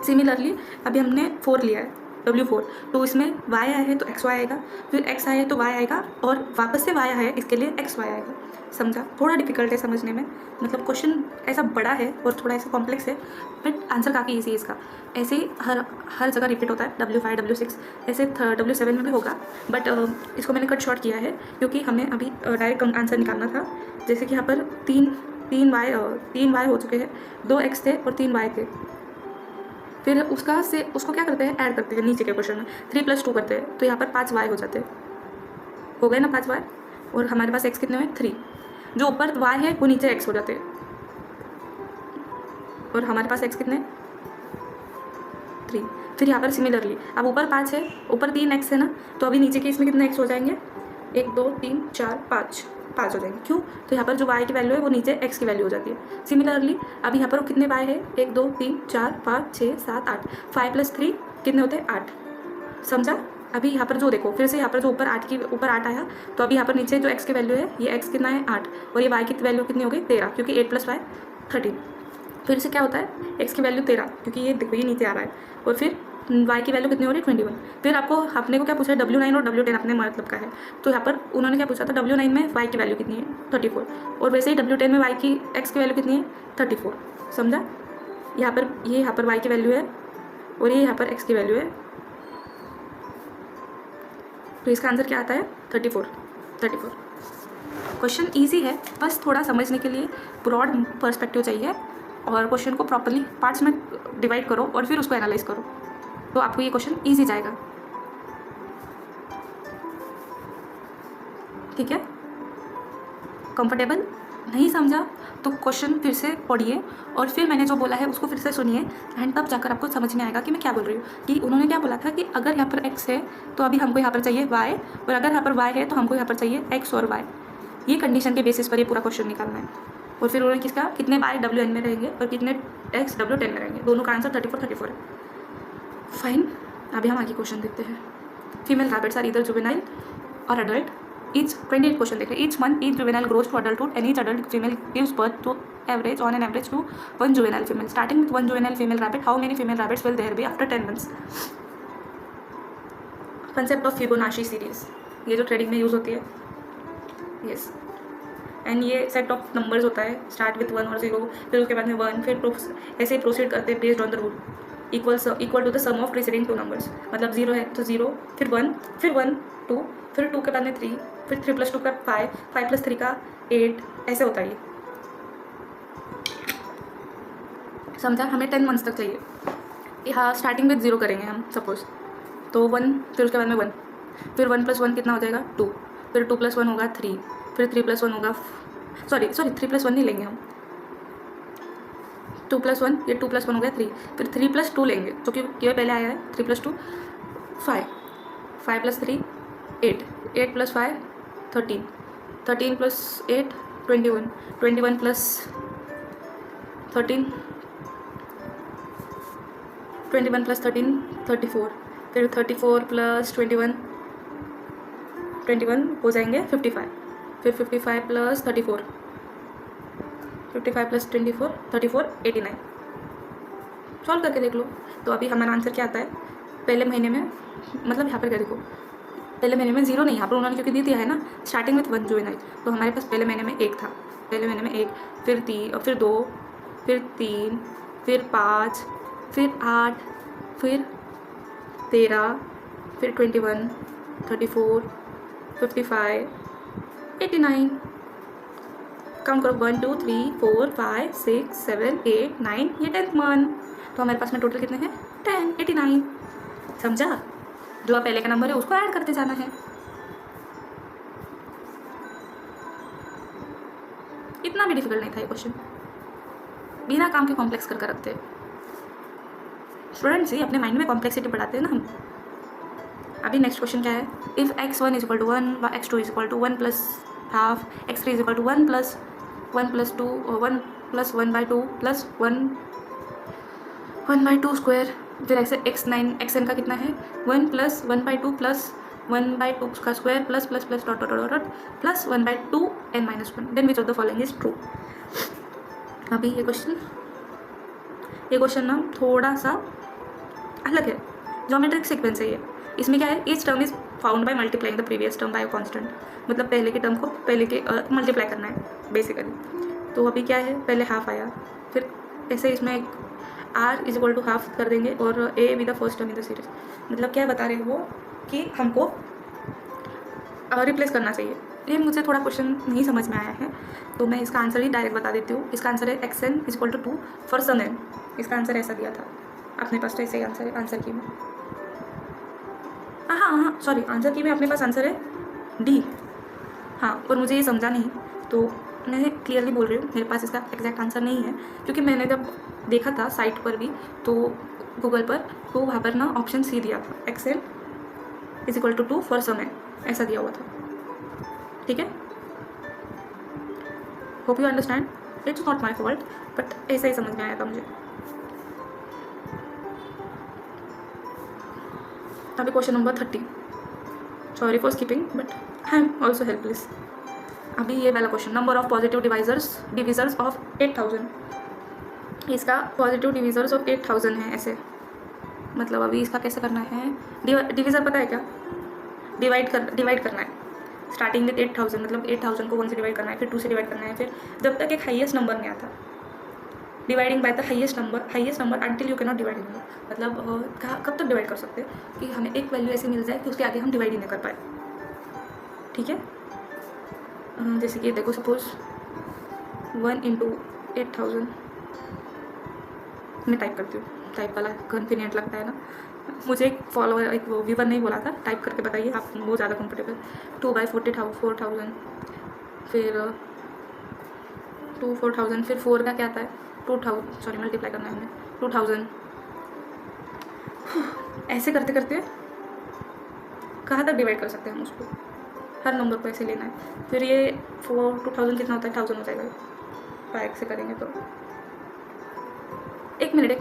सिमिलरली अभी हमने 4 लिया है, W4, तो इसमें y आया है तो xy आएगा, फिर x आया है तो y आएगा, और वापस से y आया है इसके लिए xy आएगा। समझा? थोड़ा डिफिकल्ट है समझने में, मतलब क्वेश्चन ऐसा बड़ा है और थोड़ा ऐसा कॉम्प्लेक्स है, बट आंसर काफ़ी ईजी है इसका। ऐसे ही हर जगह रिपीट होता है, W5 W6 ऐसे W7 में भी होगा, बट इसको मैंने कट शॉर्ट किया है क्योंकि हमें अभी डायरेक्ट आंसर निकालना था। जैसे कि यहाँ पर तीन y हो चुके हैं, 2x थे और 3y थे, फिर उसको क्या करते हैं, ऐड करते हैं नीचे के क्वेश्चन में, 3 + 2 करते हैं, तो यहाँ पर 5y हो जाते हैं, हो गए ना 5y, और हमारे पास x कितने हुए 3, जो ऊपर y है वो नीचे x हो जाते हैं, और हमारे पास x कितने 3। फिर यहाँ पर सिमिलरली अब ऊपर 5 है, ऊपर 3x है ना, तो अभी नीचे के इसमें कितने x हो जाएंगे, 1 2 3 4 5 हो जाएंगे। क्यों? तो यहाँ पर जो y की वैल्यू है वो नीचे x की वैल्यू हो जाती है। सिमिलरली अभी यहाँ पर कितने y है, 1 2 3 4 5 6 7 8, 5 + 3 कितने होते हैं 8। समझा? अभी यहाँ पर जो देखो, फिर से यहाँ पर जो ऊपर 8 आया, तो अभी यहाँ पर नीचे जो x की वैल्यू है, ये x कितना है 8, और ये y की वैल्यू कितनी हो गई 13, क्योंकि 8 + y 13। फिर से क्या होता है, x की वैल्यू 13, क्योंकि ये देखो ये नीचे आ रहा है, और फिर y की वैल्यू कितनी हो रही है 21। फिर अपने को क्या पूछा है, W9 और W10 अपने मतलब का है, तो यहाँ पर उन्होंने क्या पूछा था, W9 में y की वैल्यू कितनी है 34, और वैसे ही W10 में x की वैल्यू कितनी है 34। समझा? यहाँ पर y की वैल्यू है और ये यहाँ पर x की वैल्यू है, तो इसका आंसर क्या आता है 34। क्वेश्चन ईजी है, बस थोड़ा समझने के लिए ब्रॉड पर्सपेक्टिव चाहिए, और क्वेश्चन को प्रॉपर्ली पार्ट्स में डिवाइड करो और फिर उसको एनालाइज करो, तो आपको ये क्वेश्चन ईजी जाएगा। ठीक है? कंफर्टेबल? नहीं समझा तो क्वेश्चन फिर से पढ़िए, और फिर मैंने जो बोला है उसको फिर से सुनिए, एंड तब जाकर आपको समझ में आएगा कि मैं क्या बोल रही हूँ। कि उन्होंने क्या बोला था कि अगर यहाँ पर x है तो अभी हमको यहाँ पर चाहिए y, और अगर यहाँ पर y है तो हमको यहाँ पर चाहिए x और y। ये कंडीशन के बेसिस पर ये पूरा क्वेश्चन निकालना है, और फिर उन्होंने कितने y W9 में रहेंगे और कितने x W10 में रहेंगे, दोनों का आंसर 34 है। फाइन, अभी हम आगे क्वेश्चन देखते हैं। Female rabbits are either juvenile और अडल्ट। Each 28 क्वेश्चन देख रहे हैं। Each month each juvenile grows to adulthood and each adult female gives birth to on an average to one juvenile female. Starting with one juvenile female rabbit, how many female rabbits will there be after 10 months? Concept of Fibonacci series, ये जो trading में use होती है, yes. And ये set of numbers होता है, start with 1 और 0, फिर उसके बाद में 1, फिर ऐसे ही प्रोसीड करते हैं based on the rule, equal to the sum of preceding 2 numbers. मतलब 0 है तो 0, फिर 1, फिर 1 2, फिर 2 के बाद में 3, फिर 3 + 2 का 5, 5 + 3 का 8, ऐसे होता है ये। समझा? हमें 10 मंथ्स तक चाहिए। यहाँ स्टार्टिंग विथ 0 करेंगे हम सपोज, तो 1, फिर उसके बाद में 1, फिर 1 + 1 कितना हो जाएगा 2, फिर 2 + 1 होगा 3, फिर 3 + 1 होगा सॉरी 3 + 1 नहीं लेंगे हम, 2 + 1, ये 2 + 1 हो गया 3, फिर 3 + 2 लेंगे, तो क्योंकि पहले आया है 3 + 2 5, 5 + 3 8, 8 + 5 13, 13 + 8 21, 21 + 13 21 + 13 34, फिर 34 + 21 हो जाएंगे 55, फिर 55 + 34, 55 + 24 34 89। सॉल्व करके देख लो। तो अभी हमारा आंसर क्या आता है, पहले महीने में, मतलब यहाँ पर क्या देखो, पहले महीने में 0 नहीं, यहाँ पर उन्होंने क्योंकि दे दिया है ना, स्टार्टिंग विथ 1 जुवेनाइल, तो हमारे पास पहले महीने में 1 था, पहले महीने में 1, फिर 3, फिर 2, फिर 3, फिर 5, फिर 8, फिर 13, फिर 21 34 55 89। काउंट करो 1 2 3 4 5 6 7 8 9, ये 10th मंथ, तो हमारे पास में टोटल कितने हैं 10 89। समझा? जो पहले का नंबर है उसको ऐड करते जाना है। इतना भी डिफिकल्ट नहीं था ये क्वेश्चन, बिना काम के कॉम्प्लेक्स करके रखते हैं स्टूडेंट्स ही, अपने माइंड में कॉम्प्लेक्सिटी बढ़ाते हैं ना हम। अभी नेक्स्ट क्वेश्चन क्या है, if x1 = 1, x2 = 1 + ½ x3 = 1 + 1 + 2 1 + 1/2 + 1/2 square, फिर x9 xn का कितना है 1 + 1/2 + 1/2 का square plus plus plus dot dot dot dot plus 1/2 n - 1, then which of the following is true. अभी ये क्वेश्चन ना थोड़ा सा अलग है, ज्योमेट्रिक सीक्वेंस है ये। इसमें क्या है, each term is found by multiplying the previous term by a constant, मतलब पहले के टर्म को पहले के मल्टीप्लाई करना है बेसिकली। तो अभी क्या है, पहले हाफ आया, फिर ऐसे इसमें एक r = हाफ कर देंगे और a with the first term in the series. मतलब क्या बता रहे हो कि हमको रिप्लेस करना चाहिए। ये मुझे थोड़ा क्वेश्चन नहीं समझ में आया है, तो मैं इसका आंसर ही डायरेक्ट बता देती हूँ। इसका आंसर है xn = 2 फॉर सम n। इसका आंसर ऐसा दिया था अपने पास, तो ऐसे ही आंसर है आंसर की में। हाँ सॉरी, आंसर की में अपने पास आंसर है डी। हाँ, और मुझे ये समझा नहीं, तो मैं क्लियरली बोल रही हूँ, मेरे पास इसका एग्जैक्ट आंसर नहीं है, क्योंकि मैंने जब देखा था साइट पर भी, तो गूगल पर, तो वहाँ पर ना ऑप्शन सी दिया था, xn = 2 फॉर सम n, ऐसा दिया हुआ था। ठीक है, hope you understand, it's not my fault, but ऐसा ही समझ में आया था मुझे। अभी question number 30, sorry for skipping but I am also helpless. अभी ये वाला question, number of positive divisors of 8000। इसका पॉजिटिव डिविजर्स ऑफ 8000 है ऐसे, मतलब अभी इसका कैसे करना है, डिविज़र पता है क्या, डिवाइड करना है। स्टार्टिंग विद 8000, मतलब 8000 को 1 से डिवाइड करना है, फिर 2 से डिवाइड करना है, फिर जब तक एक हाईएस्ट नंबर नहीं आता, dividing by the highest number until you can not divide. मतलब कब तक डिवाइड कर सकते हैं कि हमें एक वैल्यू ऐसी मिल जाए कि उसके आगे हम डिवाइड ही नहीं कर पाए। ठीक है, जैसे कि देखो, सपोज 1 × 8000 मैं टाइप करती हूँ, टाइप वाला कन्वीनियंट लगता है ना। मुझे एक फॉलोअर, एक व्यूवर नहीं बोला था, टाइप करके बताइए आप, वो ज़्यादा कंफर्टेबल। 2/4000, फिर 2 4000, फिर 4 का क्या आता है 2000, सॉरी मल्टीप्लाई करना है हमें 2000। ऐसे करते करते कहाँ तक डिवाइड कर सकते हैं हम उसको, हर नंबर को ऐसे लेना है। फिर ये 2000 कितना होता है, 1000 हो जाएगा 5 से करेंगे तो। एक मिनट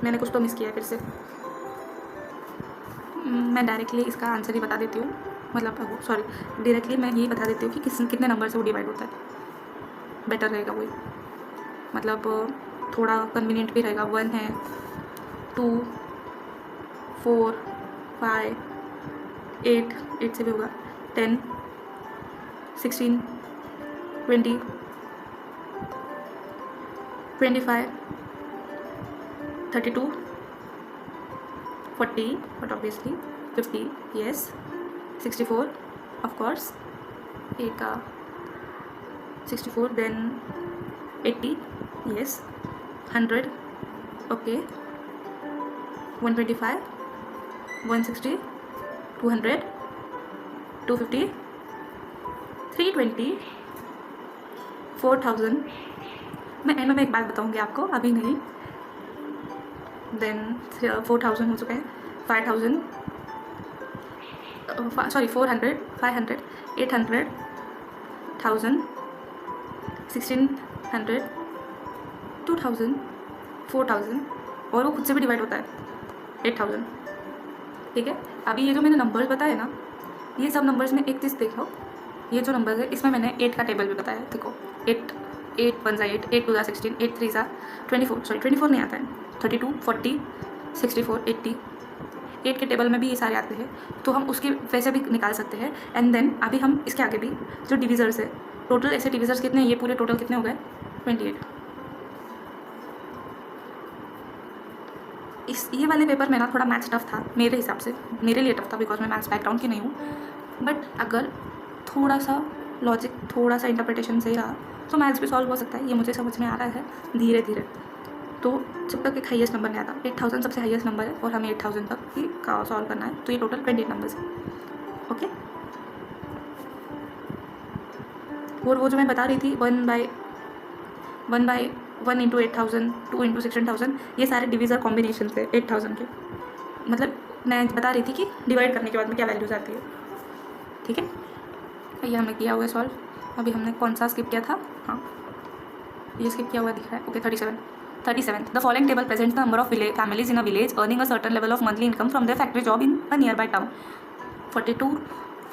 मैंने कुछ तो मिस किया है फिर से। मैं डायरेक्टली इसका आंसर ही बता देती हूँ, मतलब सॉरी डायरेक्टली मैं यही बता देती हूँ कि कितने नंबर से वो डिवाइड होता है, बेटर रहेगा वही, मतलब थोड़ा कन्वीनियंट भी रहेगा। 1 है, 2 4 5 8 से भी होगा, 10 16 20 25 32 40, but obviously 50, yes, 64 of course, 8 का 64, then 80, yes, 100, okay, 125, 160, 200, 250, 320, 4000। मैं एंड में एक बात बताऊंगी आपको, अभी नहीं। देन 4000 हो चुका है, 5000, सॉरी 400, 500, 800, 1000, 1600, 2000, 4000, और वो खुद से भी डिवाइड होता है 8000। ठीक है, अभी ये जो मैंने नंबर्स बताए ना, ये सब नंबर्स में एक चीज़ देखो, ये जो नंबर्स है इसमें मैंने 8 का टेबल भी बताया। देखो 8 1 × 8, 8 2 × 16, 8 3 × 24, सॉरी 24 नहीं आता है, 32 40 64 80, 8 के टेबल में भी ये सारे आते हैं, तो हम उसके वैसे भी निकाल सकते हैं। एंड देन अभी हम इसके आगे भी जो डिविजर्स है, टोटल ऐसे डिविजर्स कितने, ये पूरे टोटल कितने हो गए 28। ये वाले पेपर में ना थोड़ा मैथ्स टफ था मेरे हिसाब से, मेरे लिए टफ था बिकॉज मैं मैथ्स बैकग्राउंड की नहीं हूँ, बट अगर थोड़ा सा लॉजिक, थोड़ा सा इंटरप्रिटेशन सही रहा तो मैथ्स भी सॉल्व हो सकता है। ये मुझे समझ में आ रहा है धीरे धीरे। तो जब तक एक हाईएस्ट नंबर नहीं आता, 8000 सबसे हाईएस्ट नंबर है और हमें 8000 तक ही का सॉल्व करना है, तो ये टोटल 28 नंबर्स है। ओके, और वो जो मैं बता रही थी 1 × 8000, 2 × 16000, ये सारे डिविजर कॉम्बिनेशन थे 8000 के। मतलब मैं बता रही थी कि डिवाइड करने के बाद में क्या वैल्यूज आती है। ठीक है, ये हमने किया हुआ है सॉल्व। अभी हमने कौन सा स्किप किया था? हाँ, ये स्किप किया हुआ दिख रहा है. Okay, 37. The following table presents the number of families in a village earning a certain level of monthly income from their factory job in a nearby town. 42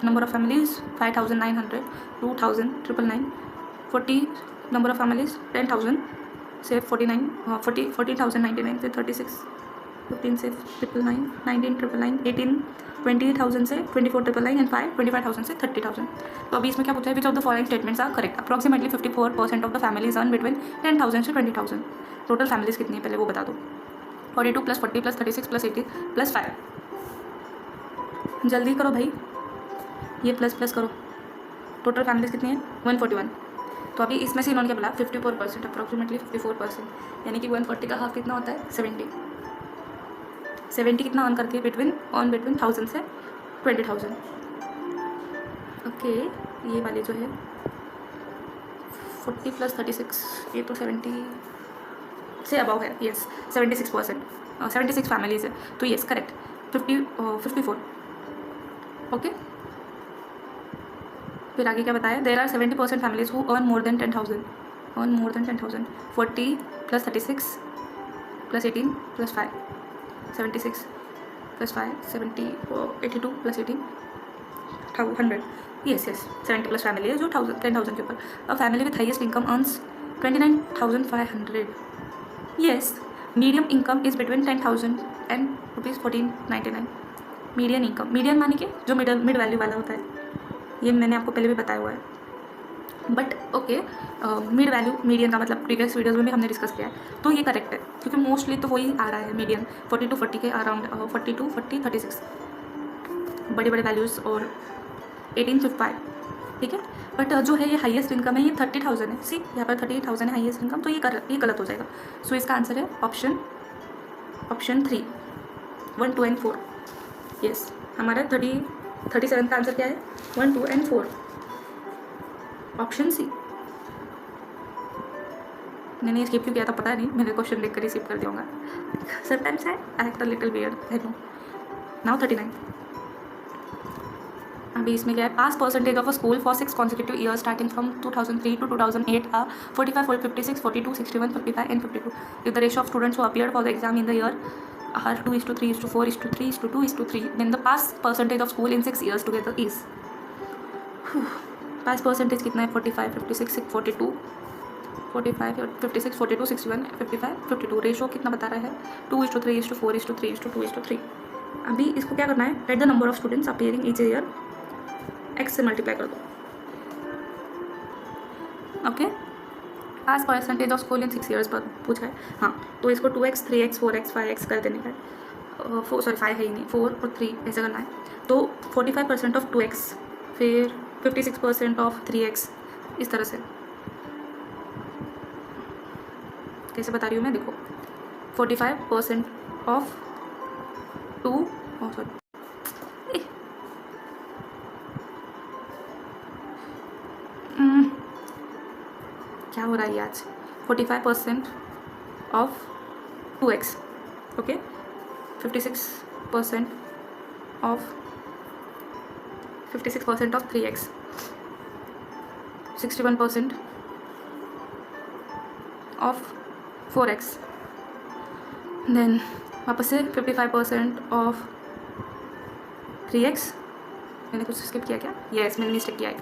number of families 5,900, 2,000, 999. 40 number of families 10,000, say 49, 14,099 से 36, 15 से 999, 19 999, 18 20,000 से 24,999 and 5 25,000 से 30,000. तो अभी इसमें क्या पूछा है? Which of the following statements are correct? Approximately 54% of the families earn between 10,000 से 20,000. टोटल फैमिलीज कितनी है पहले वो बता दो. 42 + 40 + 36 + 80 + 5. जल्दी करो भाई, ये प्लस करो. टोटल फैमिलीज कितनी है? 141. तो अभी इसमें से इन्होंने क्या बोला? 54%, अप्रॉक्सीमेटली 54%, यानी कि 140 का हाफ कितना होता है? 70 कितना अर्न करती है? बिटवीन 1000 से 20,000. ओके, ये वाले जो है 40 + 36, ये तो 70 से अबव है. यस, 76%, 76 फैमिलीज है. तो यस करेक्ट, 54. ओके, फिर आगे क्या बताया? There are 70% families who earn more than 10,000. 40 + 36 + 18 + 5, 76 + 5, 70, 82 + 18, 100. Yes 70 plus family है जो 10,000 के ऊपर. A family with highest income earns 29,500. Yes, medium income is between 10,000 and ₹1499. Median income, median माने कि जो मिड वैल्यू वाला होता है, ये मैंने आपको पहले भी बताया हुआ है. But okay, mid value, median का मतलब प्रीवियस वीडियोज़ में भी हमने डिस्कस किया है. तो ये करेक्ट है क्योंकि मोस्टली तो वही आ रहा है मीडियन, 40 to 40 के अराउंड, 42, 40, 36 बड़े बड़े वैल्यूज़, और 18 to 5. ठीक है, बट जो है ये हाईएस्ट इनकम है, ये 30,000 है. सी यहाँ पर 30,000 है हाईएस्ट इनकम, तो ये गलत हो जाएगा. सो इसका आंसर है ऑप्शन 3, 1, 2 एंड 4. यस, हमारा 37 का आंसर क्या है? 1, 2 एंड 4, ऑप्शन सी. मैंने स्किप क्यों किया था पता नहीं, मैंने क्वेश्चन देख कर ही स्किप कर दूँगा. Sometimes I act a little weird, I know. Now 39. अभी इसमें क्या है? Pass percentage of a school for 6 consecutive years starting from 2003 to 2008 are 45, 56, 42, 61, 55 and 52. If the ratio of students who appeared for the exam in the year are 2:3:4:3:2:3, then the pass percentage of school in 6 years together is. Pass percentage कितना है? 45, 56, 42, 45, 56, 42, 61, 55, 52. Ratio कितना बता रहा है? 2:3:4:3:2:3. अभी इसको क्या करना है? At the number of students appearing each year, x से मल्टीप्लाई कर दो. Okay, pass percentage of school in 6 years पर पूछा है. हाँ, तो इसको 2x, 3x, 4x, 5x कर देने का है. 5 है ही नहीं, 4 और 3 ऐसे करना है. तो 45% ऑफ 2x, फिर 56% ऑफ 3x, इस तरह से. कैसे बता रही हूँ मैं? देखो, 45% ऑफ 2, सॉरी, क्या हो रहा है आज? 45% of 2x, okay, 56% of 3x, 61% of 4x, then वापस से 55% ऑफ 3x. मैंने कुछ स्किप किया क्या? यस, मैंने मिस्टेक किया है.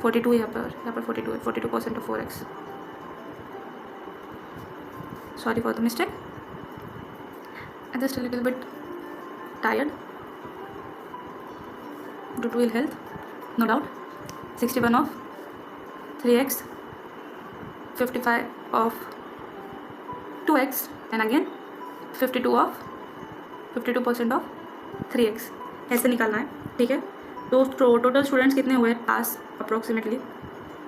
42 यहाँ पर 42 है. 42% of 4x. Sorry for the mistake. I'm just a little bit tired due to ill health, no doubt. 61 of 3x, 55 of 2x, and again 52% of 3x. ऐसे निकालना है. ठीक है, तो टोटल स्टूडेंट्स कितने हुए pass? Approximately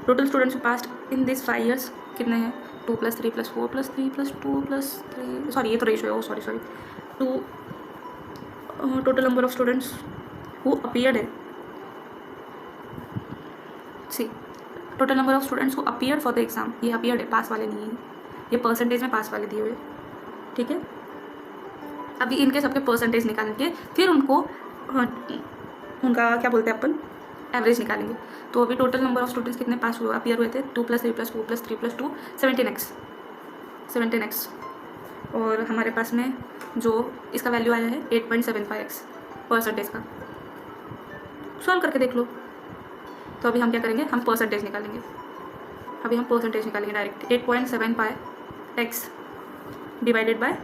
total students pass in this 5 years कितने हैं? 2 + 3 + 4 + 3 + 2 + 3, सॉरी ये तो रेशियो है. Sorry 2. Total number of students who appeared है, see, total number of students who appeared for the exam. ये अपीयर्ड है, पास वाले नहीं है. ये परसेंटेज में पास वाले दिए हुए. ठीक है, अभी इनके सबके परसेंटेज निकाल के फिर उनको उनका क्या बोलते हैं अपन, एवरेज निकालेंगे। तो अभी टोटल नंबर ऑफ स्टूडेंट्स कितने पास हुए अपीयर हुए थे, 2 + 3 + 4 + 3 + 2 17x। और हमारे पास में जो इसका वैल्यू आया है 8.75x परसेंटेज का। सॉल्व करके देख लो। तो अभी हम क्या करेंगे, हम परसेंटेज निकालेंगे। अभी हम परसेंटेज निकालेंगे direct. 8.75x divided by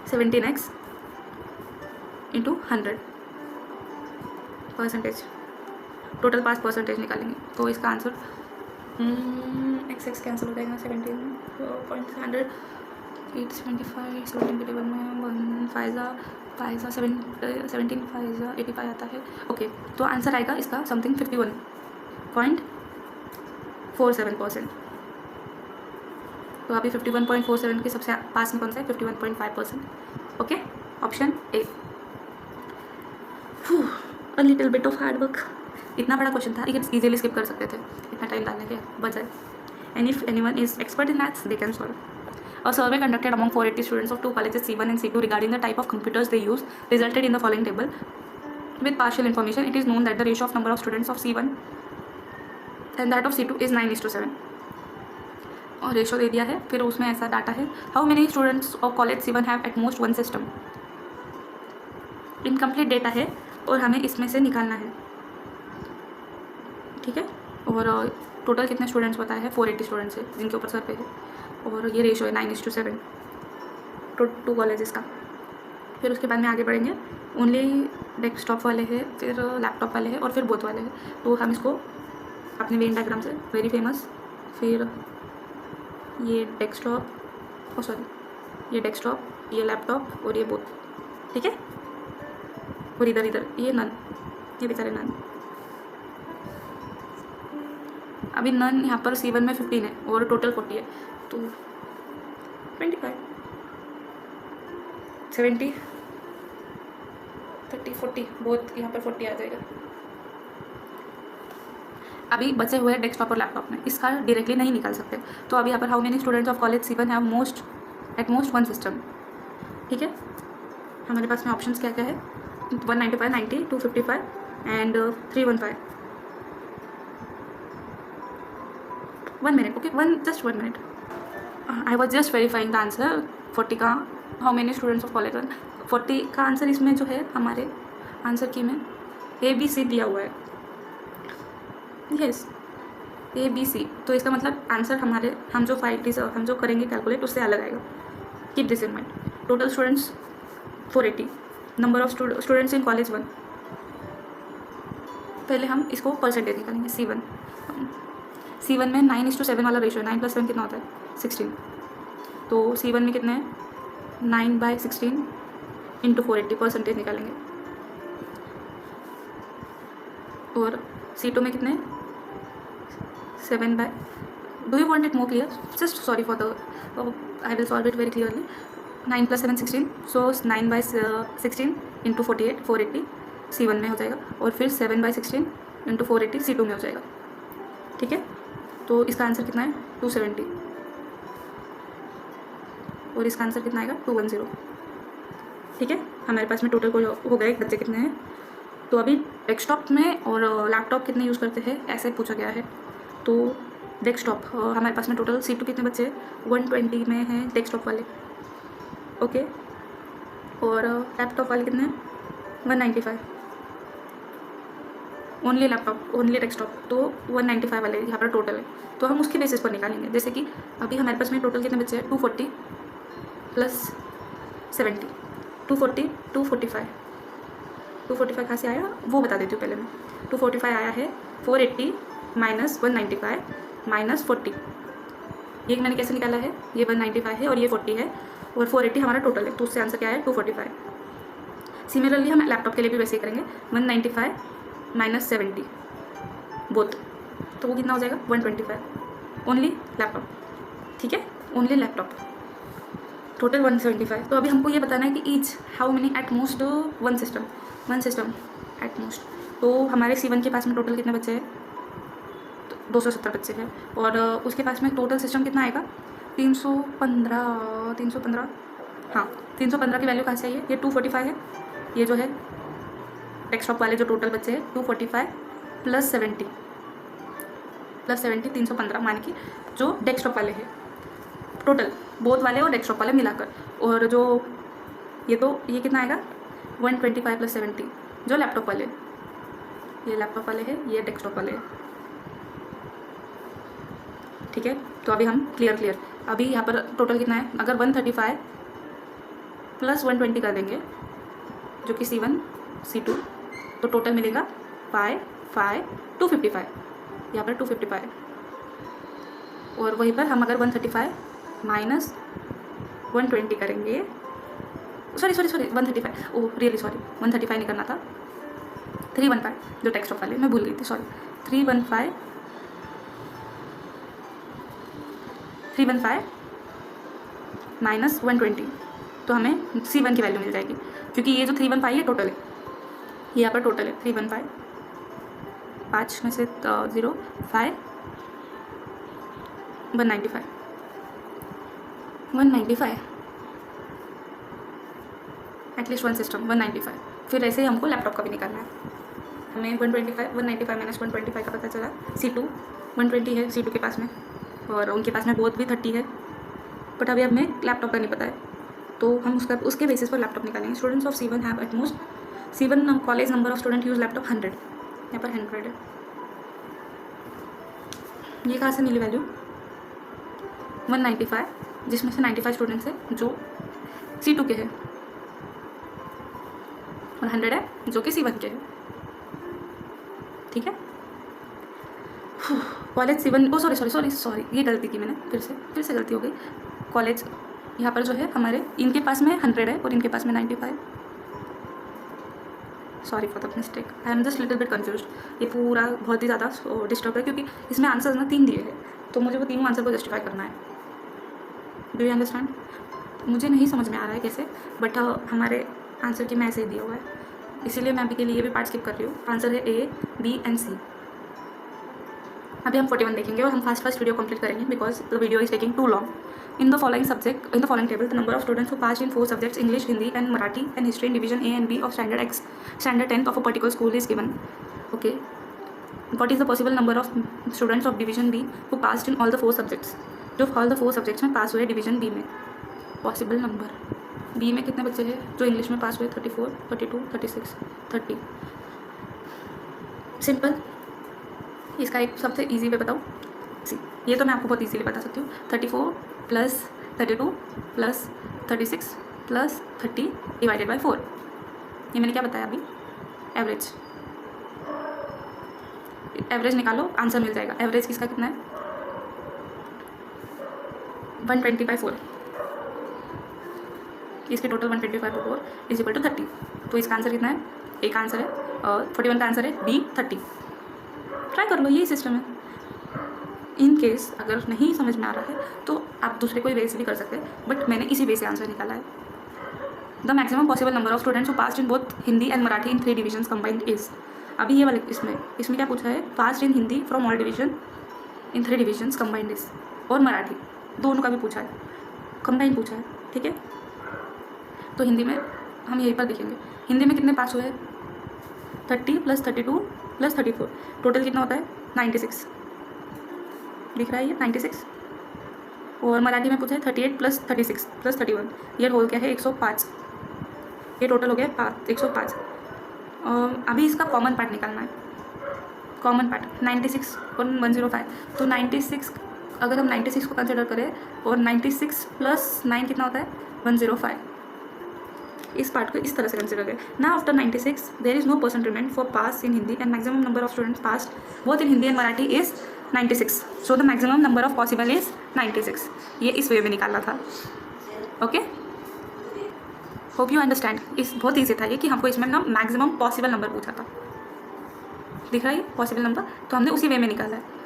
17x into 100 percentage. Total pass percentage निकालेंगे। तो इसका आंसर x कैंसिल हो जाएगा। 17.100 875 17 के 1 में 1 5 17 5 85 आता है। ओके, तो आंसर आएगा इसका समथिंग 51.47%। तो अभी 51.47 के सबसे पास में कौन सा है, 51.5%। Okay, option A. A little bit of hard work. इतना बड़ा क्वेश्चन था, लेकिन इजीली स्किप कर सकते थे इतना टाइम डालने के बजाय। And if anyone is expert in maths they can solve. A survey conducted among 480 students of two colleges C1 and C2 regarding the type of computers they use resulted in the following table. With partial information, it is known that the ratio of number of students of C1 and that of C2 is 9:7. और ratio दे दिया है, फिर उसमें ऐसा data है, how many students of college C1 have at most one system. Incomplete data है और हमें इसमें से निकालना है, ठीक है। और टोटल कितने स्टूडेंट्स बताया है, 480 स्टूडेंट्स है जिनके ऊपर सर पे है, और ये रेशो है 9:7 टू कॉलेजेस का। फिर उसके बाद में आगे बढ़ेंगे। ओनली डेस्कटॉप वाले हैं, फिर लैपटॉप वाले हैं और फिर बोथ वाले हैं। तो हम इसको अपने वेन डायग्राम से वेरी फेमस, फिर ये डेस्कटॉप, ये डेस्कटॉप, ये लैपटॉप और ये बोथ, ठीक है। और इधर ये नन, ये बेचारे नन। अभी नन यहाँ पर C1 में 15 है और टोटल 40 है, तो 25 70 30 40 बहुत, यहाँ पर 40 आ जाएगा। अभी बचे हुए डेस्कटॉप और लैपटॉप में इसका डायरेक्टली नहीं निकाल सकते। तो अभी यहाँ पर how many students of college C1 have at most one system, ठीक है। हमारे पास में ऑप्शंस क्या क्या है, 195 90 255 and 315। 1 minute, okay, just 1 minute. I was just verifying the answer. 40 का how many students of college 40 का आंसर इसमें जो है हमारे आंसर की में ABC दिया हुआ है, यस ABC। तो इसका मतलब आंसर हमारे हम जो करेंगे कैलकुलेट उससे अलग आएगा। Keep this in mind. Total students 480, number of students in college 1। पहले हम इसको परसेंटेज निकालेंगे। C1 में 9:7 वाला रेशो है। 9 + 7 कितना होता है, 16। तो C1 में कितने हैं, 9/16 इंटू 480 परसेंटेज निकालेंगे। और C2 में कितने हैं, 7 do you want it more clear, just sorry for the I will solve it very clearly. 9 + 7 16, so 9/16 into 480 C1 में हो जाएगा, और फिर 7/16 इंटू 480 C2 में हो जाएगा, ठीक है। तो इसका आंसर कितना है, 270, और इसका आंसर कितना आएगा, 210, ठीक है। हमारे पास में टोटल हो गए बच्चे कितने हैं। तो अभी डेस्कटॉप में और लैपटॉप कितने यूज़ करते हैं ऐसे पूछा गया है। तो डेस्कटॉप हमारे पास में टोटल C2 कितने बच्चे हैं, 120 में हैं डेस्कटॉप वाले, ओके। और लैपटॉप वाले कितने हैं, 195, ओनली लैपटॉप ओनली डेस्कटॉप, तो 195 वाले यहाँ पर टोटल है। तो हम उसके बेसिस पर निकालेंगे। जैसे कि अभी हमारे पास में टोटल कितने बच्चे हैं, 240 + 70, 240 245 कहाँ से आया वो बता देती हूँ पहले मैं। 245 आया है 480 - 195 - 40। ये मैंने कैसे निकाला है, ये 195 है और ये 40 है और 480 हमारा टोटल है, तो उससे आंसर क्या है, 245। सिमिलरली हम लैपटॉप के लिए भी वैसे ही करेंगे, 195 - 70 बोथ, तो वो कितना हो जाएगा, 125 ओनली लैपटॉप, ठीक है, ओनली लैपटॉप, टोटल 175। तो अभी हमको ये बताना है कि each how many at most one system at most. तो हमारे C1 के पास में टोटल कितने बच्चे हैं, 270 बच्चे हैं, और उसके पास में टोटल सिस्टम कितना आएगा, 315, हाँ 315 की वैल्यू कहाँ से आई है, ये 245 है। ये जो है डेस्कटॉप वाले जो टोटल बच्चे हैं 245 प्लस 70 315 मान की जो डेस्कटॉप वाले हैं, टोटल बोथ वाले और डेस्कटॉप वाले मिलाकर। और जो ये कितना आएगा 125 प्लस 70 जो लैपटॉप वाले, ये लैपटॉप वाले हैं, ये डेस्कटॉप वाले हैं। ठीक है, तो अभी हम क्लियर अभी यहाँ पर टोटल कितना है, अगर 135 प्लस 120 कर देंगे जो कि C1 C2, तो टोटल मिलेगा 255, यहाँ पर 255। और वहीं पर हम अगर 135 माइनस 120 करेंगे, सॉरी 135, ओह रियली सॉरी 135 नहीं करना था, 315 जो डेस्कटॉप वाले, मैं भूल गई थी, सॉरी 315 माइनस 120, तो हमें C1 की वैल्यू मिल जाएगी, क्योंकि ये जो 315 है टोटल है, ये यहाँ पर टोटल है 315, 5 में से 0 5 195 एटलीस्ट वन सिस्टम 195। फिर ऐसे ही हमको लैपटॉप का भी निकालना है। हमें 195 माइनस 125 का पता चला, C2 120 है C2 के पास में, और उनके पास में बोथ भी 30 है, बट अभी हमें लैपटॉप का नहीं पता है, तो हम उसके बेसिस पर लैपटॉप निकालेंगे। Students of C1 have at most C1 college number of student use laptop 100, यहाँ पर 100 है। ये कहाँ से मिली वैल्यू 195, जिसमें से 95 स्टूडेंट्स हैं जो C2 के हैं, और 100 है जो कि C1 के हैं। ठीक है, कॉलेज C1, ओ सॉरी ये गलती की मैंने, फिर से गलती हो गई। कॉलेज यहाँ पर जो है हमारे, इनके पास में 100 है और इनके पास में 95। Sorry for the mistake, I am just little bit confuse. ये पूरा बहुत ही ज़्यादा डिस्टर्ब है, क्योंकि इसमें आंसर्स ना 3 दिए हैं, तो मुझे वो तीनों आंसर को जस्टिफाई करना है। Do you understand? मुझे नहीं समझ में आ रहा है कैसे, बट हमारे आंसर की मैं ऐसे ही दिया हुआ है, इसीलिए मैं अभी के लिए ये भी पार्ट स्किप कर रही हूँ। आंसर है A, B एंड C। अभी हम 41 देखेंगे और हम फास्ट वीडियो कंप्लीट करेंगे, because the video is taking too long. In the following table, the number of students who passed in 4 subjects English, Hindi and Marathi and History in Division A and B of Standard 10th of a particular school is given. Okay. What is the possible number of students of Division B who passed in all the 4 subjects? जो all the 4 subjects में पास हुए Division B में, possible number B में कितने बच्चे हैं जो English में पास हुए? 34, 32, 36, 30। सिंपल। इसका एक सबसे ईजी वे बताओ, ये तो मैं आपको बहुत ईजीली बता सकती हूँ। 34 plus 32 plus 36 plus 30 divided by 4। ये मैंने क्या बताया अभी? एवरेज निकालो, आंसर मिल जाएगा। एवरेज किसका कितना है? 120/4। इसके टोटल 120/4 इज इक्वल टू 30। तो इसका आंसर कितना है? एक आंसर है 41 का आंसर है B 30। ट्राई कर लो, यही सिस्टम है। इन केस अगर नहीं समझ में आ रहा है तो आप दूसरे कोई वे से भी कर सकते हैं, बट मैंने इसी वे से आंसर निकाला है। The maximum possible number of students who passed in both Hindi and Marathi in 3 divisions combined is. अभी ये वाले इसमें क्या पूछा है? Passed in Hindi from all division in 3 divisions combined is, और मराठी दोनों का भी पूछा है, कंबाइंड पूछा है। ठीक है, तो हिंदी में हम यहीं पर देखेंगे। हिंदी में कितने पास हुए हैं? 30 प्लस 32 प्लस 34, टोटल कितना होता है? 96। दिख रहा है ये 96। और मराठी में पूछा है 38 प्लस 36 प्लस 31, ये होल क्या है? 105। ये टोटल हो गया 105। अभी इसका कॉमन पार्ट निकालना है। कॉमन पार्ट 96 और 105, तो 96 अगर हम 96 को कंसिडर करें और 96 प्लस 9 कितना होता है? 105। इस पार्ट को इस तरह से कंसिडर करें ना। After 96 there is no percent remained for pass in Hindi and maximum number of students pass both in Hindi and Marathi is 96। So the maximum number of possible is 96। ये इस वे में निकालना था। Okay, hope you understand. इस बहुत easy था ये कि हमको इसमें ना मैक्सिमम पॉसिबल नंबर पूछा था। दिख रहा है पॉसिबल नंबर, तो हमने उसी वे में निकाला है।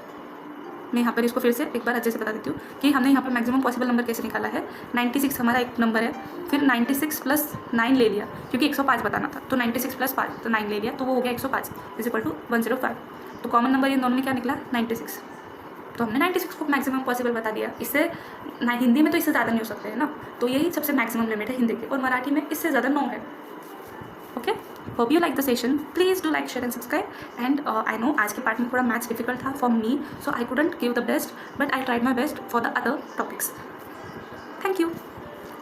मैं यहाँ पर इसको फिर से एक बार अच्छे से बता देती हूँ कि हमने यहाँ पर मैक्सिमम पॉसिबल नंबर कैसे निकाला है। 96 हमारा एक नंबर है, फिर 96 प्लस 9 ले लिया क्योंकि 105 बताना था, तो 96 प्लस 5 तो 9 ले लिया, तो वो हो गया 105 इज इक्वल टू 105। तो कॉमन नंबर इन दोनों में क्या निकला? 96। तो हमने 96 को मैक्सिमम पॉसिबल बता दिया। इससे हिंदी में तो इससे ज़्यादा नहीं हो सकते है ना, तो यही सबसे मैक्सिमम लिमिट है हिंदी की, और मराठी में इससे ज़्यादा 9 है। Okay. Hope you like the session. Please do like, share and subscribe. And I know आज के पार्ट में थोड़ा मैथ्स डिफिकल्ट था for me, so I couldn't give the best, but I tried my best for the other topics. Thank you.